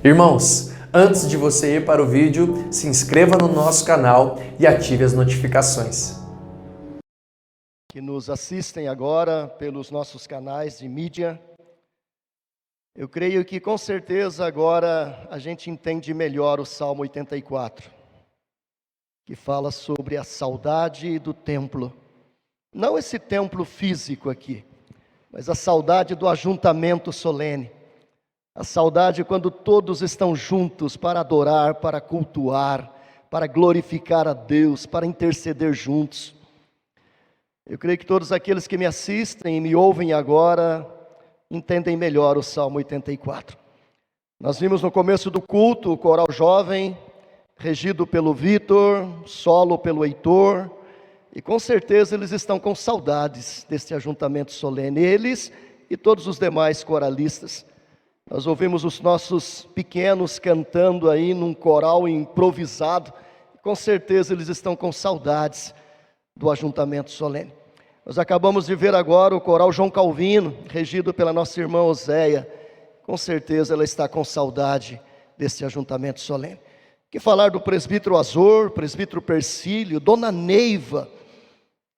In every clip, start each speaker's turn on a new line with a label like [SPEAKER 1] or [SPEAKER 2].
[SPEAKER 1] Irmãos, antes de você ir para o vídeo, se inscreva no nosso canal e ative as notificações.
[SPEAKER 2] Que nos assistem agora pelos nossos canais de mídia, eu creio que com certeza agora a gente entende melhor o Salmo 84, que fala sobre a saudade do templo. Não esse templo físico aqui, mas a saudade do ajuntamento solene. A saudade quando todos estão juntos para adorar, para cultuar, para glorificar a Deus, para interceder juntos. Eu creio que todos aqueles que me assistem e me ouvem agora entendem melhor o Salmo 84. Nós vimos no começo do culto o coral jovem, regido pelo Vitor, solo pelo Heitor, e com certeza eles estão com saudades deste ajuntamento solene, eles e todos os demais coralistas. Nós ouvimos os nossos pequenos cantando aí num coral improvisado, com certeza eles estão com saudades do ajuntamento solene. Nós acabamos de ver agora o coral João Calvino, regido pela nossa irmã Oséia, com certeza ela está com saudade desse ajuntamento solene. Que falar do presbítero Azor, presbítero Persílio, dona Neiva,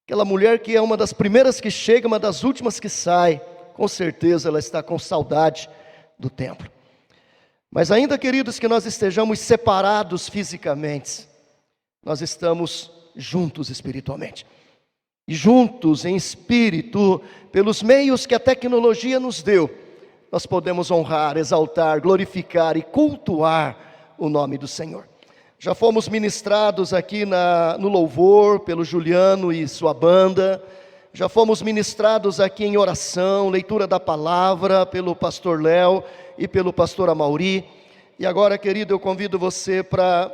[SPEAKER 2] aquela mulher que é uma das primeiras que chega, uma das últimas que sai, com certeza ela está com saudade do templo. Mas ainda, queridos, que nós estejamos separados fisicamente, nós estamos juntos espiritualmente. E juntos em espírito, pelos meios que a tecnologia nos deu, nós podemos honrar, exaltar, glorificar e cultuar o nome do Senhor. Já fomos ministrados aqui no louvor pelo Juliano e sua banda. Já fomos ministrados aqui em oração, leitura da palavra pelo pastor Léo e pelo pastor Amauri. E agora, querido, eu convido você para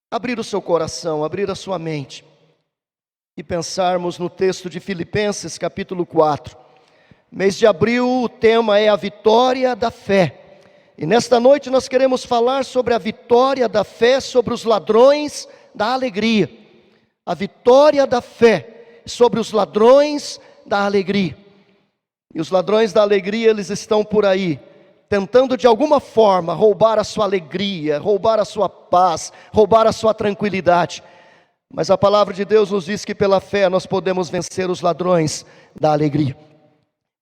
[SPEAKER 2] abrir o seu coração, abrir a sua mente e pensarmos no texto de Filipenses, capítulo 4. Mês de abril, o tema é a vitória da fé. E nesta noite nós queremos falar sobre a vitória da fé sobre os ladrões da alegria. A vitória da fé sobre os ladrões da alegria. E os ladrões da alegria, eles estão por aí, tentando de alguma forma roubar a sua alegria, roubar a sua paz, roubar a sua tranquilidade. Mas a palavra de Deus nos diz que pela fé nós podemos vencer os ladrões da alegria.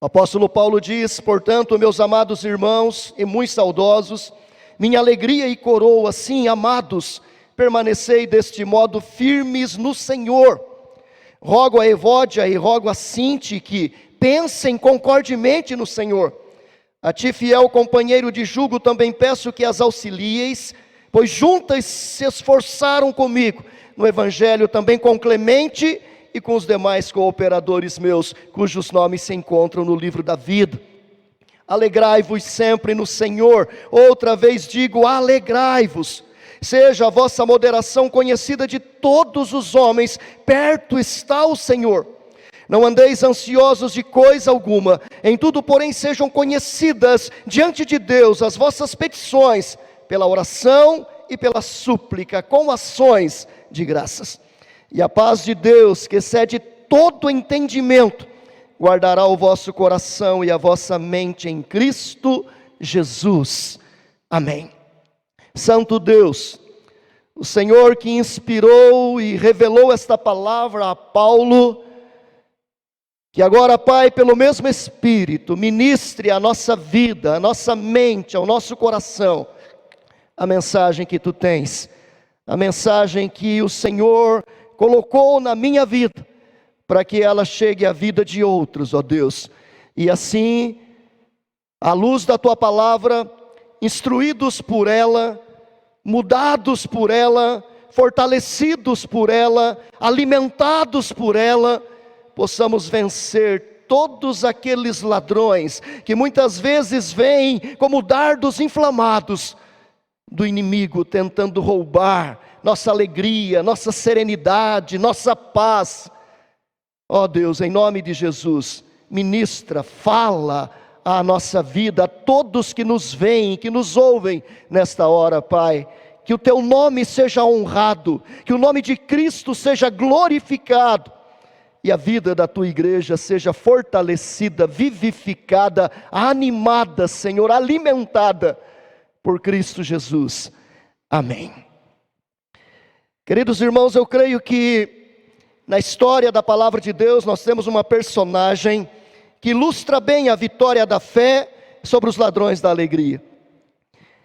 [SPEAKER 2] O apóstolo Paulo diz: portanto, meus amados irmãos e muito saudosos, minha alegria e coroa, sim, amados, permanecei deste modo firmes no Senhor. Rogo a Evódia e rogo a Sinti que pensem concordemente no Senhor. A ti, fiel companheiro de jugo, também peço que as auxilieis, pois juntas se esforçaram comigo no Evangelho, também com Clemente e com os demais cooperadores meus, cujos nomes se encontram no livro da vida. Alegrai-vos sempre no Senhor. Outra vez digo, alegrai-vos. Seja a vossa moderação conhecida de todos os homens, perto está o Senhor. Não andeis ansiosos de coisa alguma, em tudo, porém, sejam conhecidas diante de Deus as vossas petições, pela oração e pela súplica, com ações de graças. E a paz de Deus, que excede todo entendimento, guardará o vosso coração e a vossa mente em Cristo Jesus. Amém. Santo Deus, o Senhor que inspirou e revelou esta palavra a Paulo, que agora, Pai, pelo mesmo Espírito, ministre a nossa vida, a nossa mente, ao nosso coração, a mensagem que Tu tens, a mensagem que o Senhor colocou na minha vida, para que ela chegue à vida de outros, ó Deus, e assim, à luz da Tua palavra, instruídos por ela, mudados por ela, fortalecidos por ela, alimentados por ela, possamos vencer todos aqueles ladrões que muitas vezes vêm como dardos inflamados do inimigo, tentando roubar nossa alegria, nossa serenidade, nossa paz. Ó Deus, em nome de Jesus, ministra, fala a nossa vida, a todos que nos veem, que nos ouvem nesta hora, Pai. Que o Teu nome seja honrado, que o nome de Cristo seja glorificado, e a vida da Tua igreja seja fortalecida, vivificada, animada, Senhor, alimentada, por Cristo Jesus. Amém. Queridos irmãos, eu creio que na história da palavra de Deus nós temos uma personagem que ilustra bem a vitória da fé sobre os ladrões da alegria.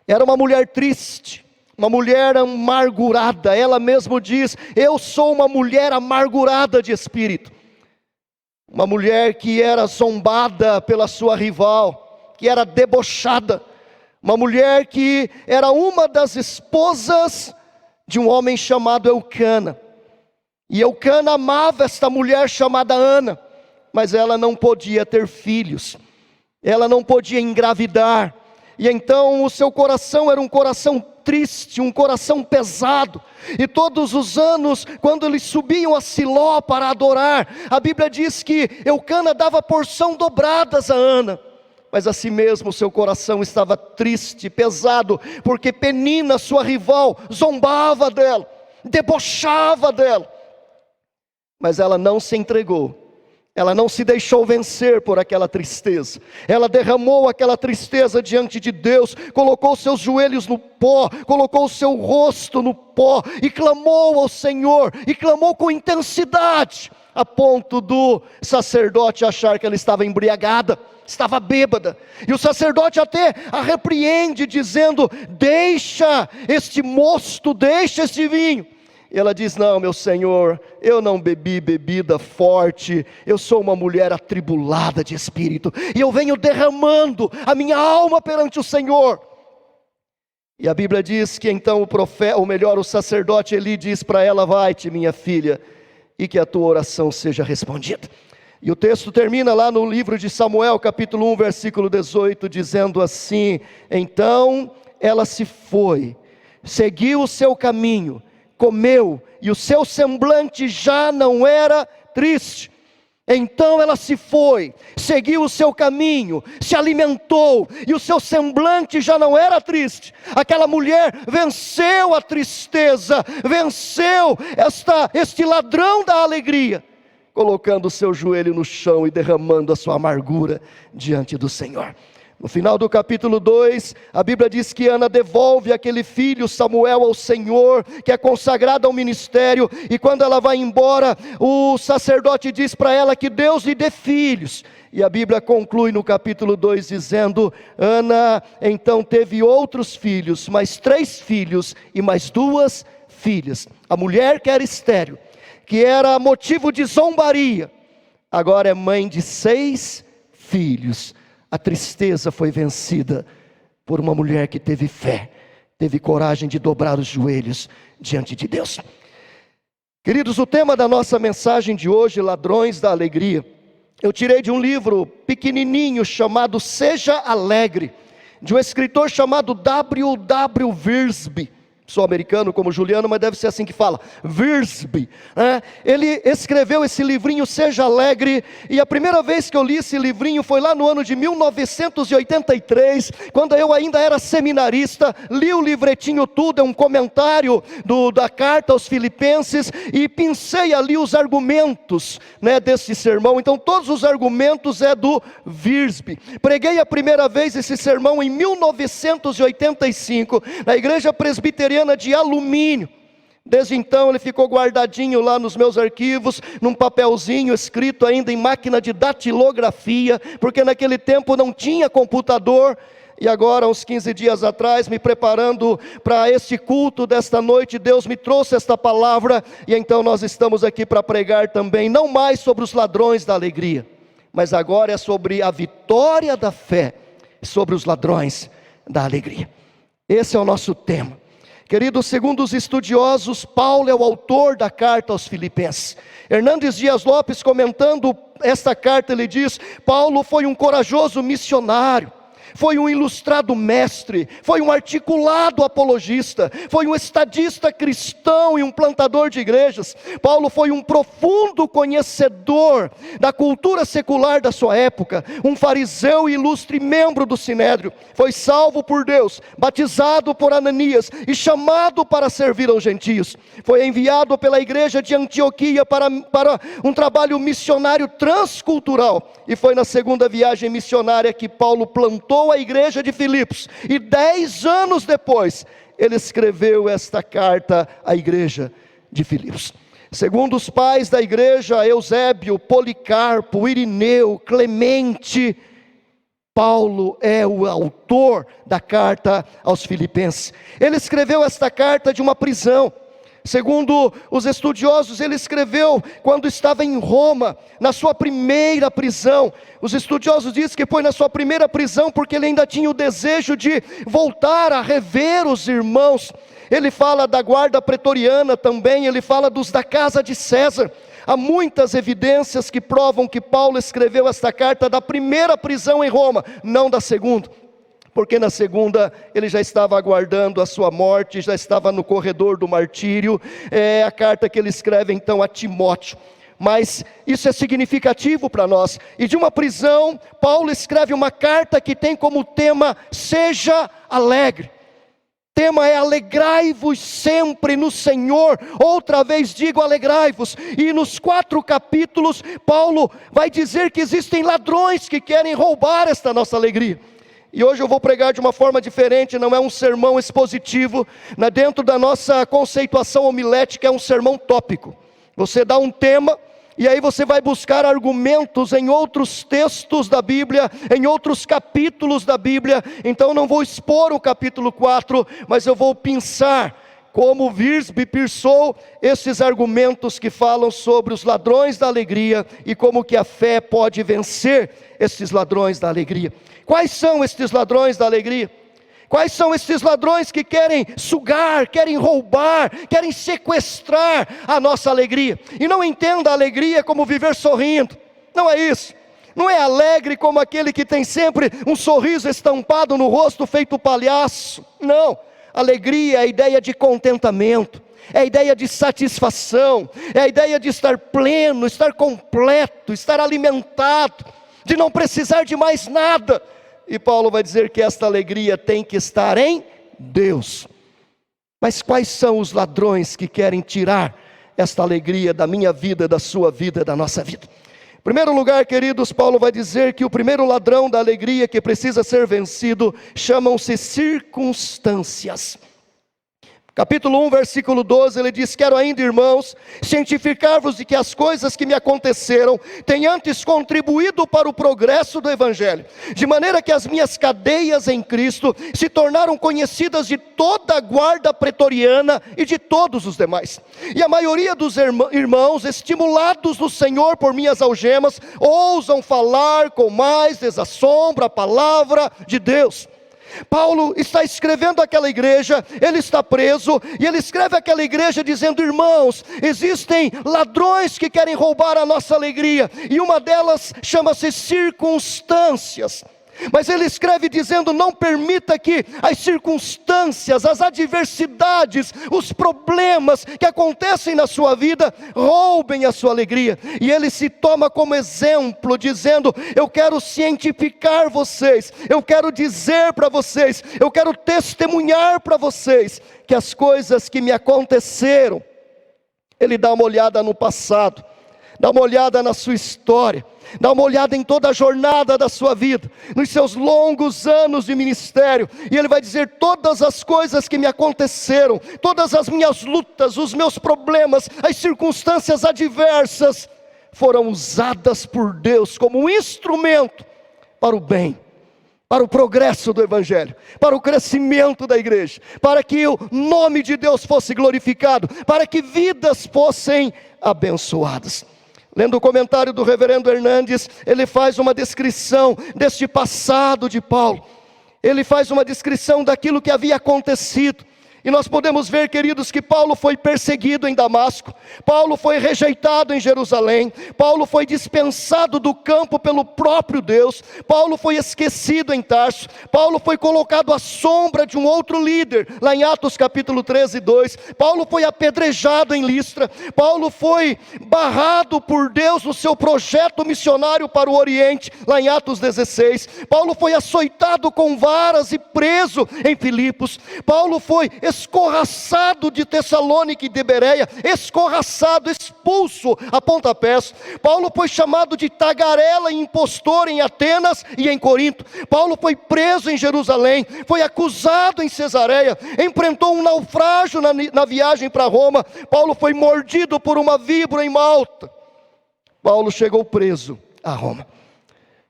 [SPEAKER 2] Era uma mulher triste, uma mulher amargurada. Ela mesma diz: eu sou uma mulher amargurada de espírito. Uma mulher que era zombada pela sua rival, que era debochada. Uma mulher que era uma das esposas de um homem chamado Eucana. E Eucana amava esta mulher chamada Ana, mas ela não podia ter filhos, ela não podia engravidar. E então o seu coração era um coração triste, um coração pesado. E todos os anos, quando eles subiam a Siló para adorar, a Bíblia diz que Eucana dava porção dobradas a Ana. Mas assim mesmo o seu coração estava triste, pesado, porque Penina, sua rival, zombava dela, debochava dela. Mas ela não se entregou. Ela não se deixou vencer por aquela tristeza. Ela derramou aquela tristeza diante de Deus, colocou seus joelhos no pó, colocou o seu rosto no pó e clamou ao Senhor, e clamou com intensidade, a ponto do sacerdote achar que ela estava embriagada, estava bêbada. E o sacerdote até a repreende, dizendo: deixa este mosto, deixa este vinho. E ela diz: não, meu Senhor, eu não bebi bebida forte, eu sou uma mulher atribulada de espírito, e eu venho derramando a minha alma perante o Senhor. E a Bíblia diz que então o profeta, ou melhor, o sacerdote Eli diz para ela: vai-te, minha filha, e que a tua oração seja respondida. E o texto termina lá no livro de Samuel, capítulo 1, versículo 18, dizendo assim: então ela se foi, seguiu o seu caminho, comeu, e o seu semblante já não era triste. Então ela se foi, seguiu o seu caminho, se alimentou, e o seu semblante já não era triste. Aquela mulher venceu a tristeza, venceu este ladrão da alegria, colocando o seu joelho no chão e derramando a sua amargura diante do Senhor. No final do capítulo 2, a Bíblia diz que Ana devolve aquele filho Samuel ao Senhor, que é consagrado ao ministério, e quando ela vai embora, o sacerdote diz para ela que Deus lhe dê filhos. E a Bíblia conclui no capítulo 2 dizendo: Ana então teve outros filhos, mais 3 filhos e mais 2 filhas. A mulher que era estéril, que era motivo de zombaria, agora é mãe de 6 filhos. A tristeza foi vencida por uma mulher que teve fé, teve coragem de dobrar os joelhos diante de Deus. Queridos, o tema da nossa mensagem de hoje, ladrões da alegria, eu tirei de um livro pequenininho chamado Seja Alegre, de um escritor chamado W.W. Wiersbe. Sou americano como Juliano, mas deve ser assim que fala, Wiersbe, né? Ele escreveu esse livrinho Seja Alegre, e a primeira vez que eu li esse livrinho foi lá no ano de 1983, quando eu ainda era seminarista. Li o livretinho tudo, é um comentário da carta aos Filipenses, e pensei ali os argumentos, né, desse sermão. Então todos os argumentos é do Wiersbe. Preguei a primeira vez esse sermão em 1985, na igreja presbiteriana de Alumínio. Desde então ele ficou guardadinho lá nos meus arquivos, num papelzinho escrito ainda em máquina de datilografia, porque naquele tempo não tinha computador. E agora, uns 15 dias atrás, me preparando para este culto desta noite, Deus me trouxe esta palavra, e então nós estamos aqui para pregar também, não mais sobre os ladrões da alegria, mas agora é sobre a vitória da fé, sobre os ladrões da alegria. Esse é o nosso tema. Queridos, segundo os estudiosos, Paulo é o autor da carta aos Filipenses. Hernandes Dias Lopes, comentando esta carta, ele diz: Paulo foi um corajoso missionário, foi um ilustrado mestre, foi um articulado apologista, foi um estadista cristão e um plantador de igrejas. Paulo foi um profundo conhecedor da cultura secular da sua época, um fariseu e ilustre membro do Sinédrio. Foi salvo por Deus, batizado por Ananias e chamado para servir aos gentios. Foi enviado pela igreja de Antioquia para um trabalho missionário transcultural, e foi na segunda viagem missionária que Paulo plantou fundou a igreja de Filipos. E 10 anos depois, ele escreveu esta carta à igreja de Filipos. Segundo os pais da igreja, Eusébio, Policarpo, Irineu, Clemente, Paulo é o autor da carta aos Filipenses. Ele escreveu esta carta de uma prisão. Segundo os estudiosos, ele escreveu quando estava em Roma, na sua primeira prisão. Os estudiosos dizem que foi na sua primeira prisão porque ele ainda tinha o desejo de voltar a rever os irmãos. Ele fala da guarda pretoriana também, ele fala dos da casa de César. Há muitas evidências que provam que Paulo escreveu esta carta da primeira prisão em Roma, não da segunda. Porque na segunda ele já estava aguardando a sua morte, já estava no corredor do martírio. É a carta que ele escreve então a Timóteo. Mas isso é significativo para nós. E de uma prisão, Paulo escreve uma carta que tem como tema: seja alegre. O tema é: alegrai-vos sempre no Senhor. Outra vez digo, alegrai-vos. E nos 4 capítulos, Paulo vai dizer que existem ladrões que querem roubar esta nossa alegria. E hoje eu vou pregar de uma forma diferente, não é um sermão expositivo. Dentro da nossa conceituação homilética é um sermão tópico. Você dá um tema e aí você vai buscar argumentos em outros textos da Bíblia, em outros capítulos da Bíblia. Então não vou expor o capítulo 4, mas eu vou pensar como Wiersbe pensou esses argumentos que falam sobre os ladrões da alegria e como que a fé pode vencer esses ladrões da alegria. Quais são estes ladrões da alegria? Quais são estes ladrões que querem sugar, querem roubar, querem sequestrar a nossa alegria? E não entenda a alegria como viver sorrindo, não é isso. Não é alegre como aquele que tem sempre um sorriso estampado no rosto feito palhaço, não. Alegria é a ideia de contentamento, é a ideia de satisfação, é a ideia de estar pleno, estar completo, estar alimentado, de não precisar de mais nada. E Paulo vai dizer que esta alegria tem que estar em Deus. Mas quais são os ladrões que querem tirar esta alegria da minha vida, da sua vida, da nossa vida? Em primeiro lugar, queridos, Paulo vai dizer que o primeiro ladrão da alegria que precisa ser vencido chamam-se circunstâncias. Capítulo 1, versículo 12, ele diz: quero ainda, irmãos, cientificar-vos de que as coisas que me aconteceram têm antes contribuído para o progresso do Evangelho, de maneira que as minhas cadeias em Cristo se tornaram conhecidas de toda a guarda pretoriana e de todos os demais. E a maioria dos irmãos, estimulados no Senhor por minhas algemas, ousam falar com mais desassombro a palavra de Deus. Paulo está escrevendo àquela igreja, ele está preso, e ele escreve àquela igreja dizendo: irmãos, existem ladrões que querem roubar a nossa alegria, e uma delas chama-se circunstâncias. Mas ele escreve dizendo: não permita que as circunstâncias, as adversidades, os problemas que acontecem na sua vida roubem a sua alegria. E ele se toma como exemplo dizendo: eu quero cientificar vocês, eu quero dizer para vocês, eu quero testemunhar para vocês que as coisas que me aconteceram. Ele dá uma olhada no passado, dá uma olhada na sua história, dá uma olhada em toda a jornada da sua vida, nos seus longos anos de ministério, e ele vai dizer: todas as coisas que me aconteceram, todas as minhas lutas, os meus problemas, as circunstâncias adversas, foram usadas por Deus como um instrumento para o bem, para o progresso do Evangelho, para o crescimento da igreja, para que o nome de Deus fosse glorificado, para que vidas fossem abençoadas. Lendo o comentário do reverendo Hernandes, ele faz uma descrição deste passado de Paulo. Ele faz uma descrição daquilo que havia acontecido. E nós podemos ver, queridos, que Paulo foi perseguido em Damasco, Paulo foi rejeitado em Jerusalém, Paulo foi dispensado do campo pelo próprio Deus, Paulo foi esquecido em Tarso, Paulo foi colocado à sombra de um outro líder, lá em Atos capítulo 13, 2, Paulo foi apedrejado em Listra, Paulo foi barrado por Deus no seu projeto missionário para o Oriente, lá em Atos 16, Paulo foi açoitado com varas e preso em Filipos, Paulo foi escorraçado de Tessalônica e de Bereia, escorraçado, expulso a pontapés. Paulo foi chamado de tagarela e impostor em Atenas e em Corinto. Paulo foi preso em Jerusalém, foi acusado em Cesareia, enfrentou um naufrágio na viagem para Roma. Paulo foi mordido por uma víbora em Malta. Paulo chegou preso a Roma.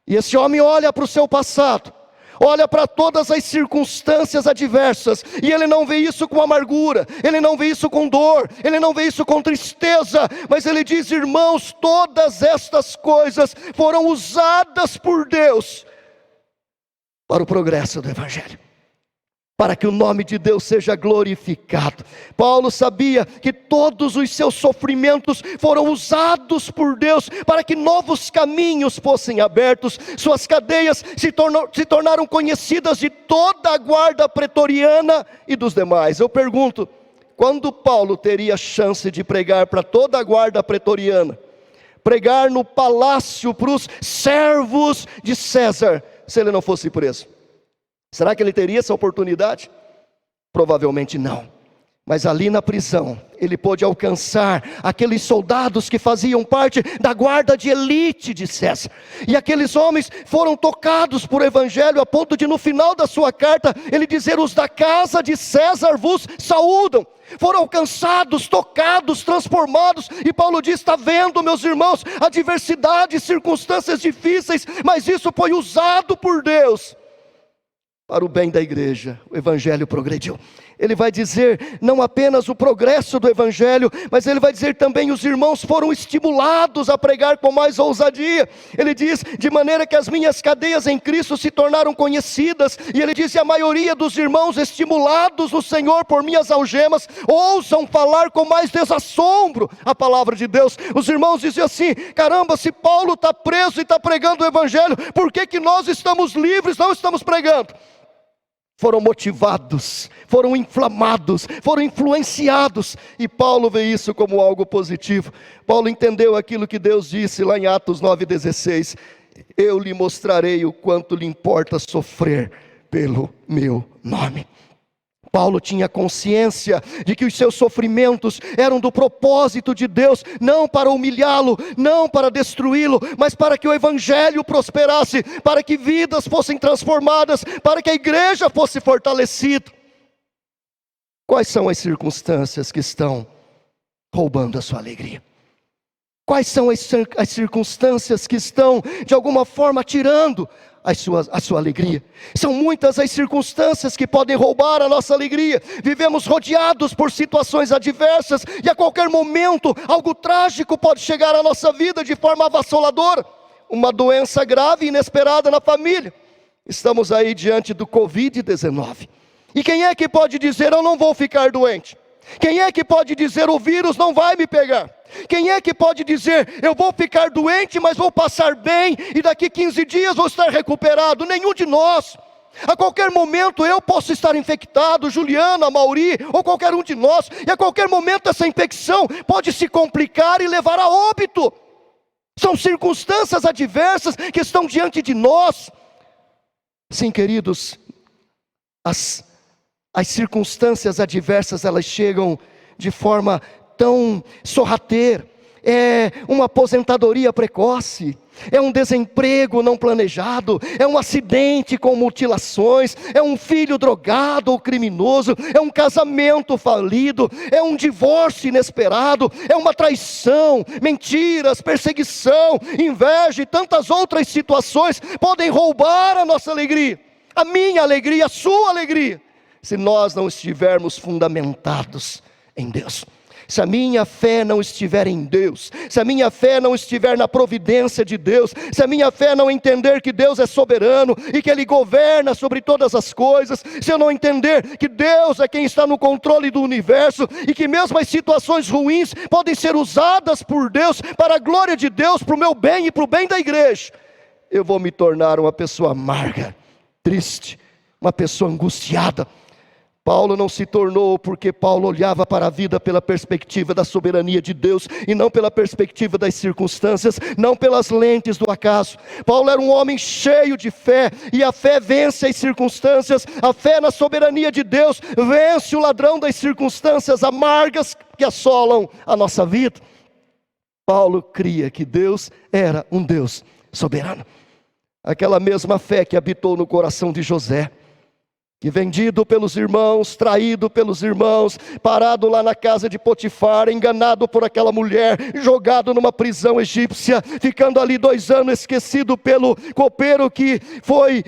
[SPEAKER 2] E esse homem olha para o seu passado, olha para todas as circunstâncias adversas, e ele não vê isso com amargura, ele não vê isso com dor, ele não vê isso com tristeza, mas ele diz: irmãos, todas estas coisas foram usadas por Deus para o progresso do Evangelho, para que o nome de Deus seja glorificado. Paulo sabia que todos os seus sofrimentos foram usados por Deus para que novos caminhos fossem abertos. Suas cadeias se tornaram conhecidas de toda a guarda pretoriana e dos demais. Eu pergunto, quando Paulo teria chance de pregar para toda a guarda pretoriana, pregar no palácio para os servos de César, se ele não fosse preso? Será que ele teria essa oportunidade? Provavelmente não. Mas ali na prisão, ele pôde alcançar aqueles soldados que faziam parte da guarda de elite de César. E aqueles homens foram tocados por Evangelho, a ponto de no final da sua carta, ele dizer: os da casa de César vos saúdam. Foram alcançados, tocados, transformados. E Paulo diz: está vendo, meus irmãos, a diversidade, circunstâncias difíceis, mas isso foi usado por Deus para o bem da igreja. O Evangelho progrediu. Ele vai dizer não apenas o progresso do Evangelho, mas ele vai dizer também: os irmãos foram estimulados a pregar com mais ousadia. Ele diz: de maneira que as minhas cadeias em Cristo se tornaram conhecidas. E ele diz: e a maioria dos irmãos, estimulados no Senhor por minhas algemas, ousam falar com mais desassombro a palavra de Deus. Os irmãos diziam assim: caramba, se Paulo está preso e está pregando o Evangelho, por que nós estamos livres, não estamos pregando? Foram motivados, foram inflamados, foram influenciados, e Paulo vê isso como algo positivo. Paulo entendeu aquilo que Deus disse lá em Atos 9,16: eu lhe mostrarei o quanto lhe importa sofrer pelo meu nome. Paulo tinha consciência de que os seus sofrimentos eram do propósito de Deus, não para humilhá-lo, não para destruí-lo, mas para que o Evangelho prosperasse, para que vidas fossem transformadas, para que a igreja fosse fortalecida. Quais são as circunstâncias que estão roubando a sua alegria? Quais são as circunstâncias que estão, de alguma forma, tirando a sua alegria? São muitas as circunstâncias que podem roubar a nossa alegria. Vivemos rodeados por situações adversas, e a qualquer momento algo trágico pode chegar à nossa vida de forma avassaladora. Uma doença grave e inesperada na família. Estamos aí diante do Covid-19. E quem é que pode dizer: eu não vou ficar doente? Quem é que pode dizer: o vírus não vai me pegar? Quem é que pode dizer: eu vou ficar doente, mas vou passar bem, e daqui 15 dias vou estar recuperado? Nenhum de nós. A qualquer momento eu posso estar infectado, Juliana, Mauri, ou qualquer um de nós, e a qualquer momento essa infecção pode se complicar e levar a óbito. São circunstâncias adversas que estão diante de nós. Sim, queridos, as circunstâncias adversas, elas chegam de forma tão sorrateira. É uma aposentadoria precoce, é um desemprego não planejado, é um acidente com mutilações, é um filho drogado ou criminoso, é um casamento falido, é um divórcio inesperado, é uma traição, mentiras, perseguição, inveja e tantas outras situações podem roubar a nossa alegria, a minha alegria, a sua alegria, se nós não estivermos fundamentados em Deus. Se a minha fé não estiver em Deus, se a minha fé não estiver na providência de Deus, se a minha fé não entender que Deus é soberano e que Ele governa sobre todas as coisas, se eu não entender que Deus é quem está no controle do universo e que mesmo as situações ruins podem ser usadas por Deus para a glória de Deus, para o meu bem e para o bem da igreja, eu vou me tornar uma pessoa amarga, triste, uma pessoa angustiada. Paulo não se tornou porque Paulo olhava para a vida pela perspectiva da soberania de Deus e não pela perspectiva das circunstâncias, não pelas lentes do acaso. Paulo era um homem cheio de fé, e a fé vence as circunstâncias. A fé na soberania de Deus vence o ladrão das circunstâncias amargas que assolam a nossa vida. Paulo cria que Deus era um Deus soberano. Aquela mesma fé que habitou no coração de José, que vendido pelos irmãos, traído pelos irmãos, parado lá na casa de Potifar, enganado por aquela mulher, jogado numa prisão egípcia, ficando ali 2 anos, esquecido pelo copeiro que foi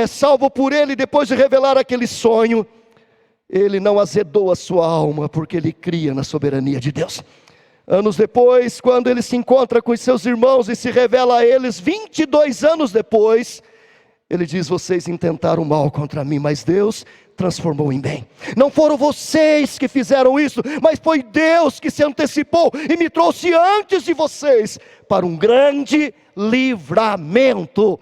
[SPEAKER 2] salvo por ele depois de revelar aquele sonho. Ele não azedou a sua alma, porque ele cria na soberania de Deus. Anos depois, quando ele se encontra com os seus irmãos e se revela a eles, 22 anos depois, ele diz: vocês intentaram mal contra mim, mas Deus transformou em bem. Não foram vocês que fizeram isso, mas foi Deus que se antecipou e me trouxe antes de vocês para um grande livramento.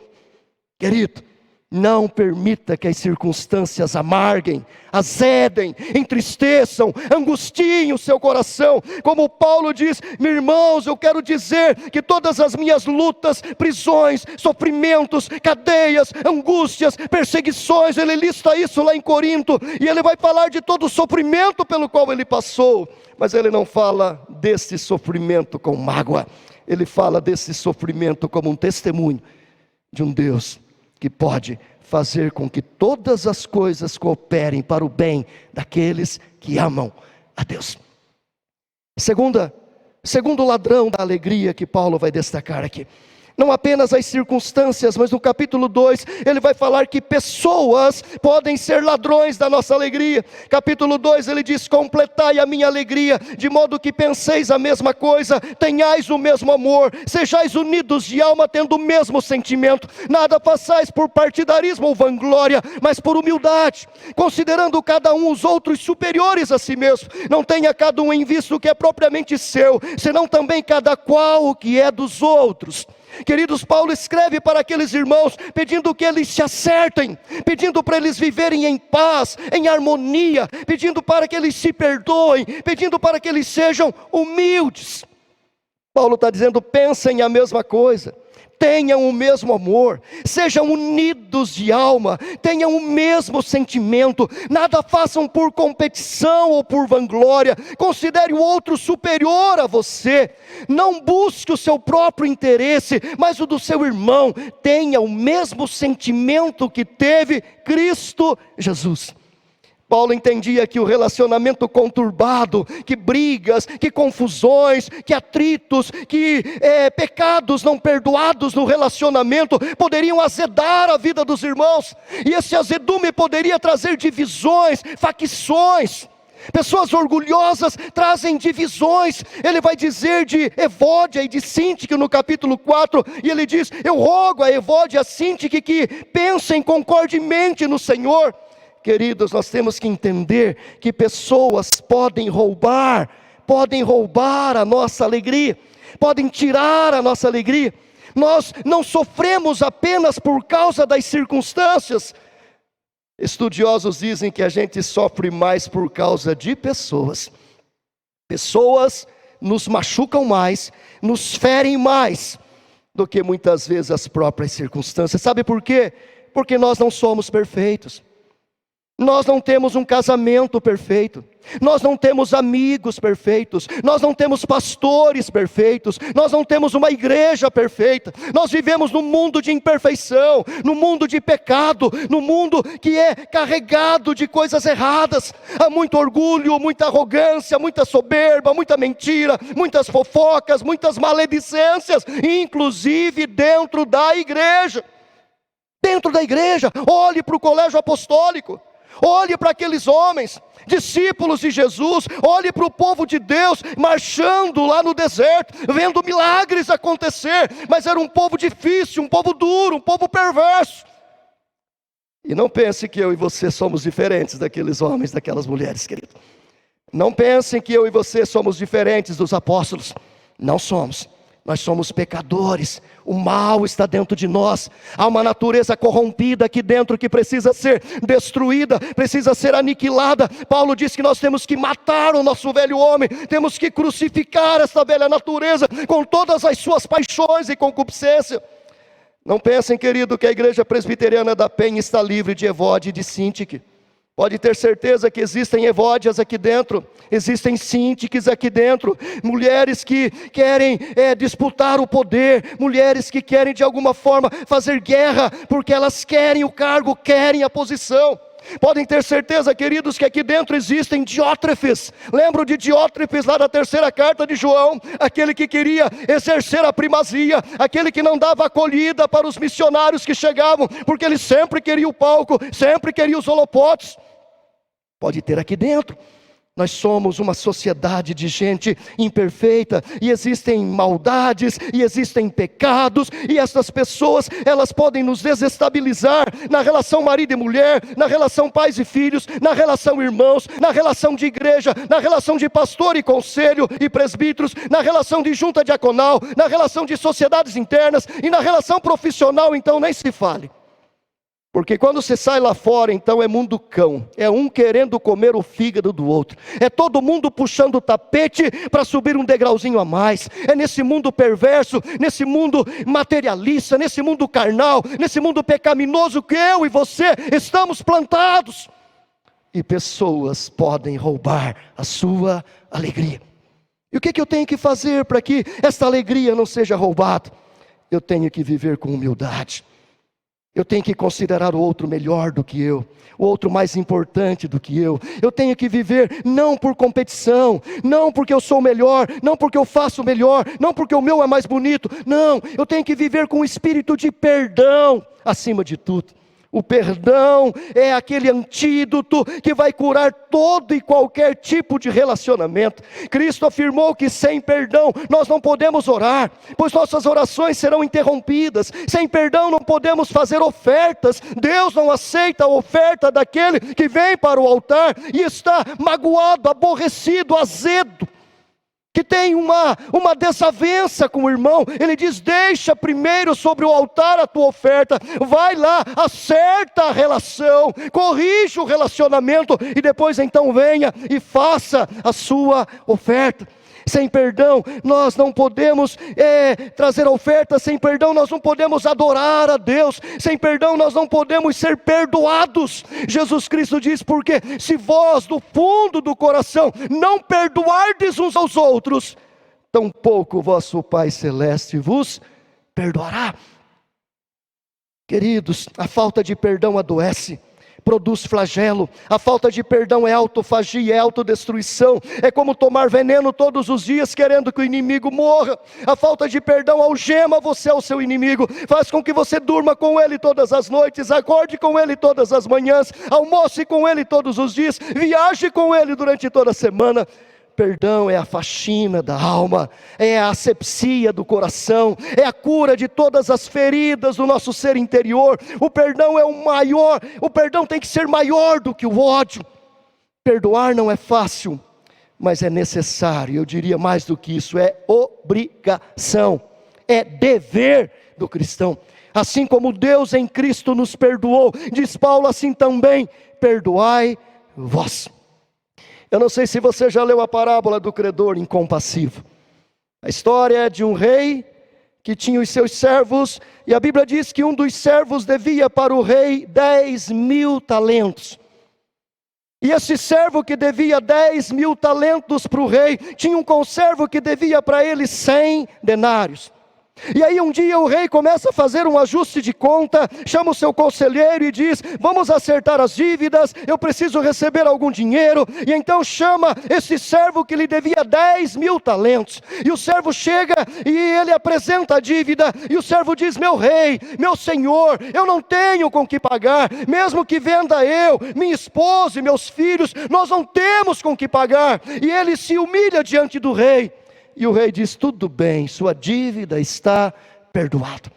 [SPEAKER 2] Querido, não permita que as circunstâncias amarguem, azedem, entristeçam, angustiem o seu coração. Como Paulo diz: meus irmãos, eu quero dizer que todas as minhas lutas, prisões, sofrimentos, cadeias, angústias, perseguições, ele lista isso lá em Corinto, e ele vai falar de todo o sofrimento pelo qual ele passou, mas ele não fala desse sofrimento com mágoa, ele fala desse sofrimento como um testemunho de um Deus que pode fazer com que todas as coisas cooperem para o bem daqueles que amam a Deus. Segundo ladrão da alegria que Paulo vai destacar aqui, não apenas as circunstâncias, mas no capítulo 2, ele vai falar que pessoas podem ser ladrões da nossa alegria. Capítulo 2, ele diz: completai a minha alegria, de modo que penseis a mesma coisa, tenhais o mesmo amor, sejais unidos de alma, tendo o mesmo sentimento, nada façais por partidarismo ou vanglória, mas por humildade, considerando cada um os outros superiores a si mesmo. Não tenha cada um em vista o que é propriamente seu, senão também cada qual o que é dos outros. Queridos, Paulo escreve para aqueles irmãos, pedindo que eles se acertem, pedindo para eles viverem em paz, em harmonia, pedindo para que eles se perdoem, pedindo para que eles sejam humildes. Paulo está dizendo: pensem a mesma coisa, tenham o mesmo amor, sejam unidos de alma, tenham o mesmo sentimento, nada façam por competição ou por vanglória, considere o outro superior a você, não busque o seu próprio interesse, mas o do seu irmão, tenha o mesmo sentimento que teve Cristo Jesus. Paulo entendia que o relacionamento conturbado, que brigas, que confusões, que atritos, que pecados não perdoados no relacionamento poderiam azedar a vida dos irmãos, e esse azedume poderia trazer divisões, facções. Pessoas orgulhosas trazem divisões. Ele vai dizer de Evódia e de Síntique no capítulo 4, e ele diz: eu rogo a Evódia e a Síntique que pensem concordemente no Senhor. Queridos, nós temos que entender que pessoas podem roubar a nossa alegria, podem tirar a nossa alegria. Nós não sofremos apenas por causa das circunstâncias. Estudiosos dizem que a gente sofre mais por causa de pessoas. Pessoas nos machucam mais, nos ferem mais do que muitas vezes as próprias circunstâncias. Sabe por quê? Porque nós não somos perfeitos. Nós não temos um casamento perfeito, nós não temos amigos perfeitos, nós não temos pastores perfeitos, nós não temos uma igreja perfeita. Nós vivemos num mundo de imperfeição, num mundo de pecado, num mundo que é carregado de coisas erradas. Há muito orgulho, muita arrogância, muita soberba, muita mentira, muitas fofocas, muitas maledicências, inclusive dentro da igreja. Dentro da igreja, olhe para o colégio apostólico. Olhe para aqueles homens, discípulos de Jesus, olhe para o povo de Deus, marchando lá no deserto, vendo milagres acontecer, mas era um povo difícil, um povo duro, um povo perverso. E não pense que eu e você somos diferentes daqueles homens, daquelas mulheres, querido. Não pensem que eu e você somos diferentes dos apóstolos, não somos. Nós somos pecadores, o mal está dentro de nós, há uma natureza corrompida aqui dentro que precisa ser destruída, precisa ser aniquilada. Paulo diz que nós temos que matar o nosso velho homem, temos que crucificar essa velha natureza com todas as suas paixões e concupiscência. Não pensem, querido, que a igreja presbiteriana da Penha está livre de evode e de síntique. Pode ter certeza que existem evódias aqui dentro, existem síntiques aqui dentro, mulheres que querem disputar o poder, mulheres que querem de alguma forma fazer guerra, porque elas querem o cargo, querem a posição. Podem ter certeza, queridos, que aqui dentro existem Diótrefes. Lembro de Diótrefes lá da 3ª carta de João, aquele que queria exercer a primazia, aquele que não dava acolhida para os missionários que chegavam, porque ele sempre queria o palco, sempre queria os holofotes. Pode ter aqui dentro. Nós somos uma sociedade de gente imperfeita, e existem maldades, e existem pecados, e essas pessoas, elas podem nos desestabilizar na relação marido e mulher, na relação pais e filhos, na relação irmãos, na relação de igreja, na relação de pastor e conselho e presbíteros, na relação de junta diaconal, na relação de sociedades internas, e na relação profissional, então nem se fale. Porque quando você sai lá fora, então é mundo cão, é um querendo comer o fígado do outro, é todo mundo puxando o tapete para subir um degrauzinho a mais, é nesse mundo perverso, nesse mundo materialista, nesse mundo carnal, nesse mundo pecaminoso que eu e você estamos plantados, e pessoas podem roubar a sua alegria. E o que eu tenho que fazer para que esta alegria não seja roubada? Eu tenho que viver com humildade. Eu tenho que considerar o outro melhor do que eu, o outro mais importante do que eu. Eu tenho que viver não por competição, não porque eu sou melhor, não porque eu faço melhor, não porque o meu é mais bonito. Não, eu tenho que viver com um espírito de perdão acima de tudo. O perdão é aquele antídoto que vai curar todo e qualquer tipo de relacionamento. Cristo afirmou que sem perdão nós não podemos orar, pois nossas orações serão interrompidas. Sem perdão não podemos fazer ofertas. Deus não aceita a oferta daquele que vem para o altar e está magoado, aborrecido, azedo, que tem uma desavença com o irmão. Ele diz: deixa primeiro sobre o altar a tua oferta, vai lá, acerta a relação, corrija o relacionamento, e depois então venha e faça a sua oferta. Sem perdão nós não podemos trazer oferta, sem perdão nós não podemos adorar a Deus, sem perdão nós não podemos ser perdoados. Jesus Cristo diz: porque se vós do fundo do coração não perdoardes uns aos outros, tampouco vosso Pai Celeste vos perdoará. Queridos, a falta de perdão adoece, produz flagelo. A falta de perdão é autofagia, é autodestruição. É como tomar veneno todos os dias querendo que o inimigo morra. A falta de perdão algema você ao seu inimigo, faz com que você durma com ele todas as noites, acorde com ele todas as manhãs, almoce com ele todos os dias, viaje com ele durante toda a semana. Perdão é a faxina da alma, é a asepsia do coração, é a cura de todas as feridas do nosso ser interior. O perdão é o maior, o perdão tem que ser maior do que o ódio. Perdoar não é fácil, mas é necessário. Eu diria mais do que isso, é obrigação, é dever do cristão. Assim como Deus em Cristo nos perdoou, diz Paulo, assim também perdoai vós. Eu não sei se você já leu a parábola do credor incompassivo. A história é de um rei que tinha os seus servos, e a Bíblia diz que um dos servos devia para o rei 10.000 talentos. E esse servo que devia 10.000 talentos para o rei, tinha um conservo que devia para ele 100 denários. E aí um dia o rei começa a fazer um ajuste de conta, chama o seu conselheiro e diz: vamos acertar as dívidas, eu preciso receber algum dinheiro. E então chama esse servo que lhe devia 10.000 talentos, e o servo chega e ele apresenta a dívida, e o servo diz: meu rei, meu senhor, eu não tenho com que pagar, mesmo que venda eu, minha esposa e meus filhos, nós não temos com que pagar. E ele se humilha diante do rei, e o rei diz: tudo bem, sua dívida está perdoada.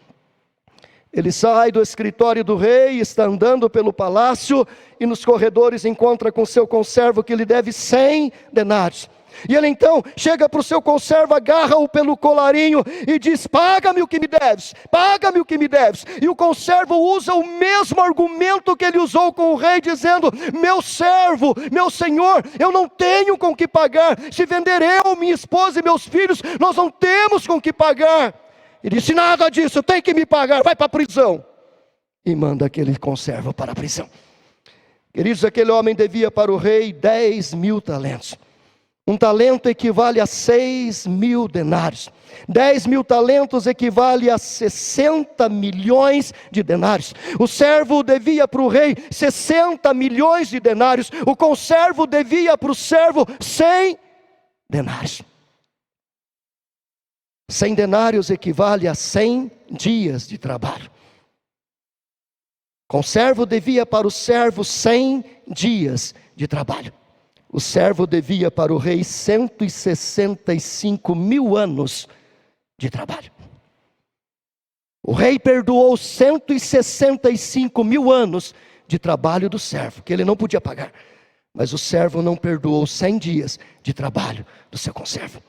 [SPEAKER 2] Ele sai do escritório do rei, está andando pelo palácio, e nos corredores encontra com seu conservo que lhe deve 100 denários. E ele então chega para o seu conservo, agarra-o pelo colarinho e diz: paga-me o que me deves, paga-me o que me deves. E o conservo usa o mesmo argumento que ele usou com o rei, dizendo: meu servo, meu senhor, eu não tenho com que pagar. Se vender eu, minha esposa e meus filhos, nós não temos com que pagar. Ele disse: nada disso, tem que me pagar, vai para a prisão. E manda aquele conservo para a prisão. Queridos, aquele homem devia para o rei 10.000 talentos. Um talento equivale a 6.000 denários. 10.000 talentos equivale a 60 milhões de denários. O servo devia para o rei 60 milhões de denários. O conservo devia para o servo 100 denários. 100 denários equivale a 100 dias de trabalho. O conservo devia para o servo 100 dias de trabalho. O servo devia para o rei 165 mil anos de trabalho. O rei perdoou 165 mil anos de trabalho do servo, que ele não podia pagar. Mas o servo não perdoou 100 dias de trabalho do seu conservo.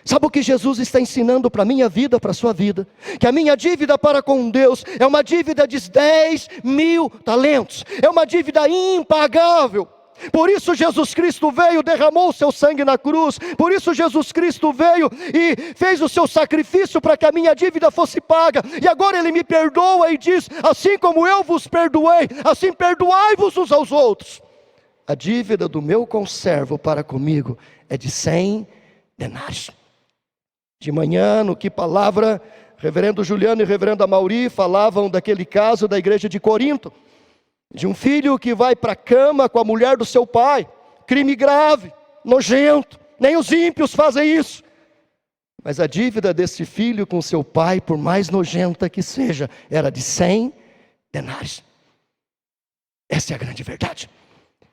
[SPEAKER 2] Sabe o que Jesus está ensinando para a minha vida, para a sua vida? Que a minha dívida para com Deus é uma dívida de 10.000 talentos. É uma dívida impagável. Por isso Jesus Cristo veio, derramou o seu sangue na cruz. Por isso Jesus Cristo veio e fez o seu sacrifício para que a minha dívida fosse paga. E agora Ele me perdoa e diz: assim como eu vos perdoei, assim perdoai-vos uns aos outros. A dívida do meu conservo para comigo é de 100 denários. De manhã, no Que Palavra, reverendo Juliano e reverendo Amauri falavam daquele caso da igreja de Corinto. De um filho que vai para a cama com a mulher do seu pai, crime grave, nojento, nem os ímpios fazem isso. Mas a dívida desse filho com seu pai, por mais nojenta que seja, era de 100 denários. Essa é a grande verdade.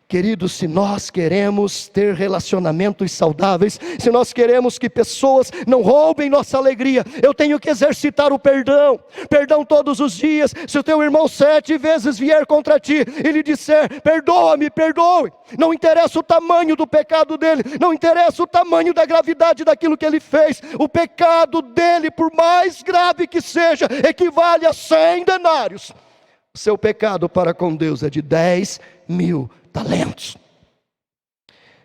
[SPEAKER 2] Queridos, se nós queremos ter relacionamentos saudáveis, se nós queremos que pessoas não roubem nossa alegria, eu tenho que exercitar o perdão. Perdão todos os dias. Se o teu irmão 7 vezes vier contra ti e lhe disser: perdoa-me, perdoe. Não interessa o tamanho do pecado dele, não interessa o tamanho da gravidade daquilo que ele fez. O pecado dele, por mais grave que seja, equivale a 100 denários. O seu pecado para com Deus é de 10.000 talentos.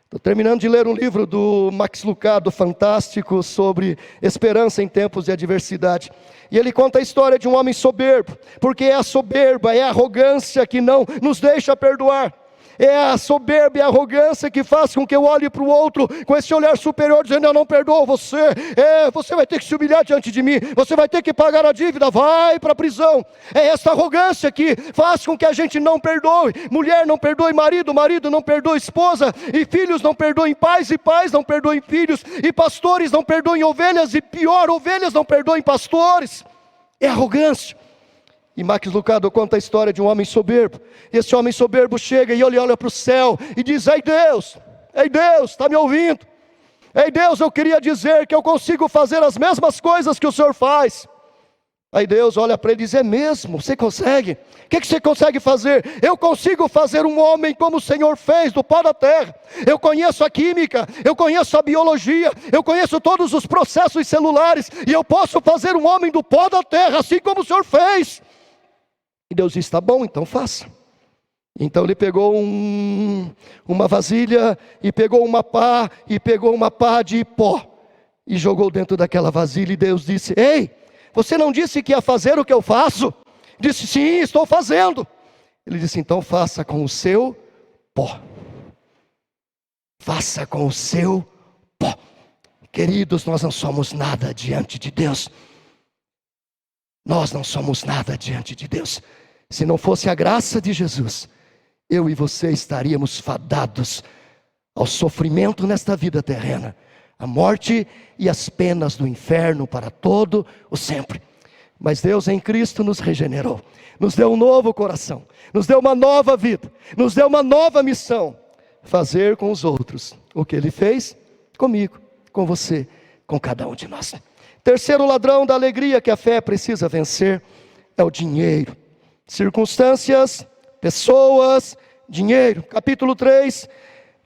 [SPEAKER 2] Estou terminando de ler um livro do Max Lucado, fantástico, sobre esperança em tempos de adversidade. E ele conta a história de um homem soberbo, porque é a soberba, é a arrogância que não nos deixa perdoar. É a soberba e a arrogância que faz com que eu olhe para o outro com esse olhar superior, dizendo: eu não perdoo você, você vai ter que se humilhar diante de mim, você vai ter que pagar a dívida, vai para a prisão. É essa arrogância que faz com que a gente não perdoe. Mulher não perdoe marido, marido não perdoe esposa, e filhos não perdoem pais, e pais não perdoem filhos, e pastores não perdoem ovelhas, e pior, ovelhas não perdoem pastores. É arrogância. E Max Lucado conta a história de um homem soberbo. E esse homem soberbo chega e ele olha para o céu e diz: ei Deus, está me ouvindo? Ei Deus, eu queria dizer que eu consigo fazer as mesmas coisas que o Senhor faz. Aí Deus olha para ele e diz: é mesmo? Você consegue? O que você consegue fazer? Eu consigo fazer um homem como o Senhor fez, do pó da terra. Eu conheço a química, eu conheço a biologia, eu conheço todos os processos celulares, e eu posso fazer um homem do pó da terra, assim como o Senhor fez. E Deus disse: tá bom, então faça. Então ele pegou uma vasilha, e pegou uma pá, e pegou uma pá de pó, e jogou dentro daquela vasilha, e Deus disse: ei, você não disse que ia fazer o que eu faço? Disse: sim, estou fazendo. Ele disse: então faça com o seu pó. Faça com o seu pó. Queridos, nós não somos nada diante de Deus. Nós não somos nada diante de Deus. Se não fosse a graça de Jesus, eu e você estaríamos fadados ao sofrimento nesta vida terrena, a morte e as penas do inferno para todo o sempre. Mas Deus em Cristo nos regenerou, nos deu um novo coração, nos deu uma nova vida, nos deu uma nova missão: fazer com os outros o que Ele fez comigo, com você, com cada um de nós. Terceiro ladrão da alegria que a fé precisa vencer é o dinheiro. Circunstâncias, pessoas, dinheiro. Capítulo 3,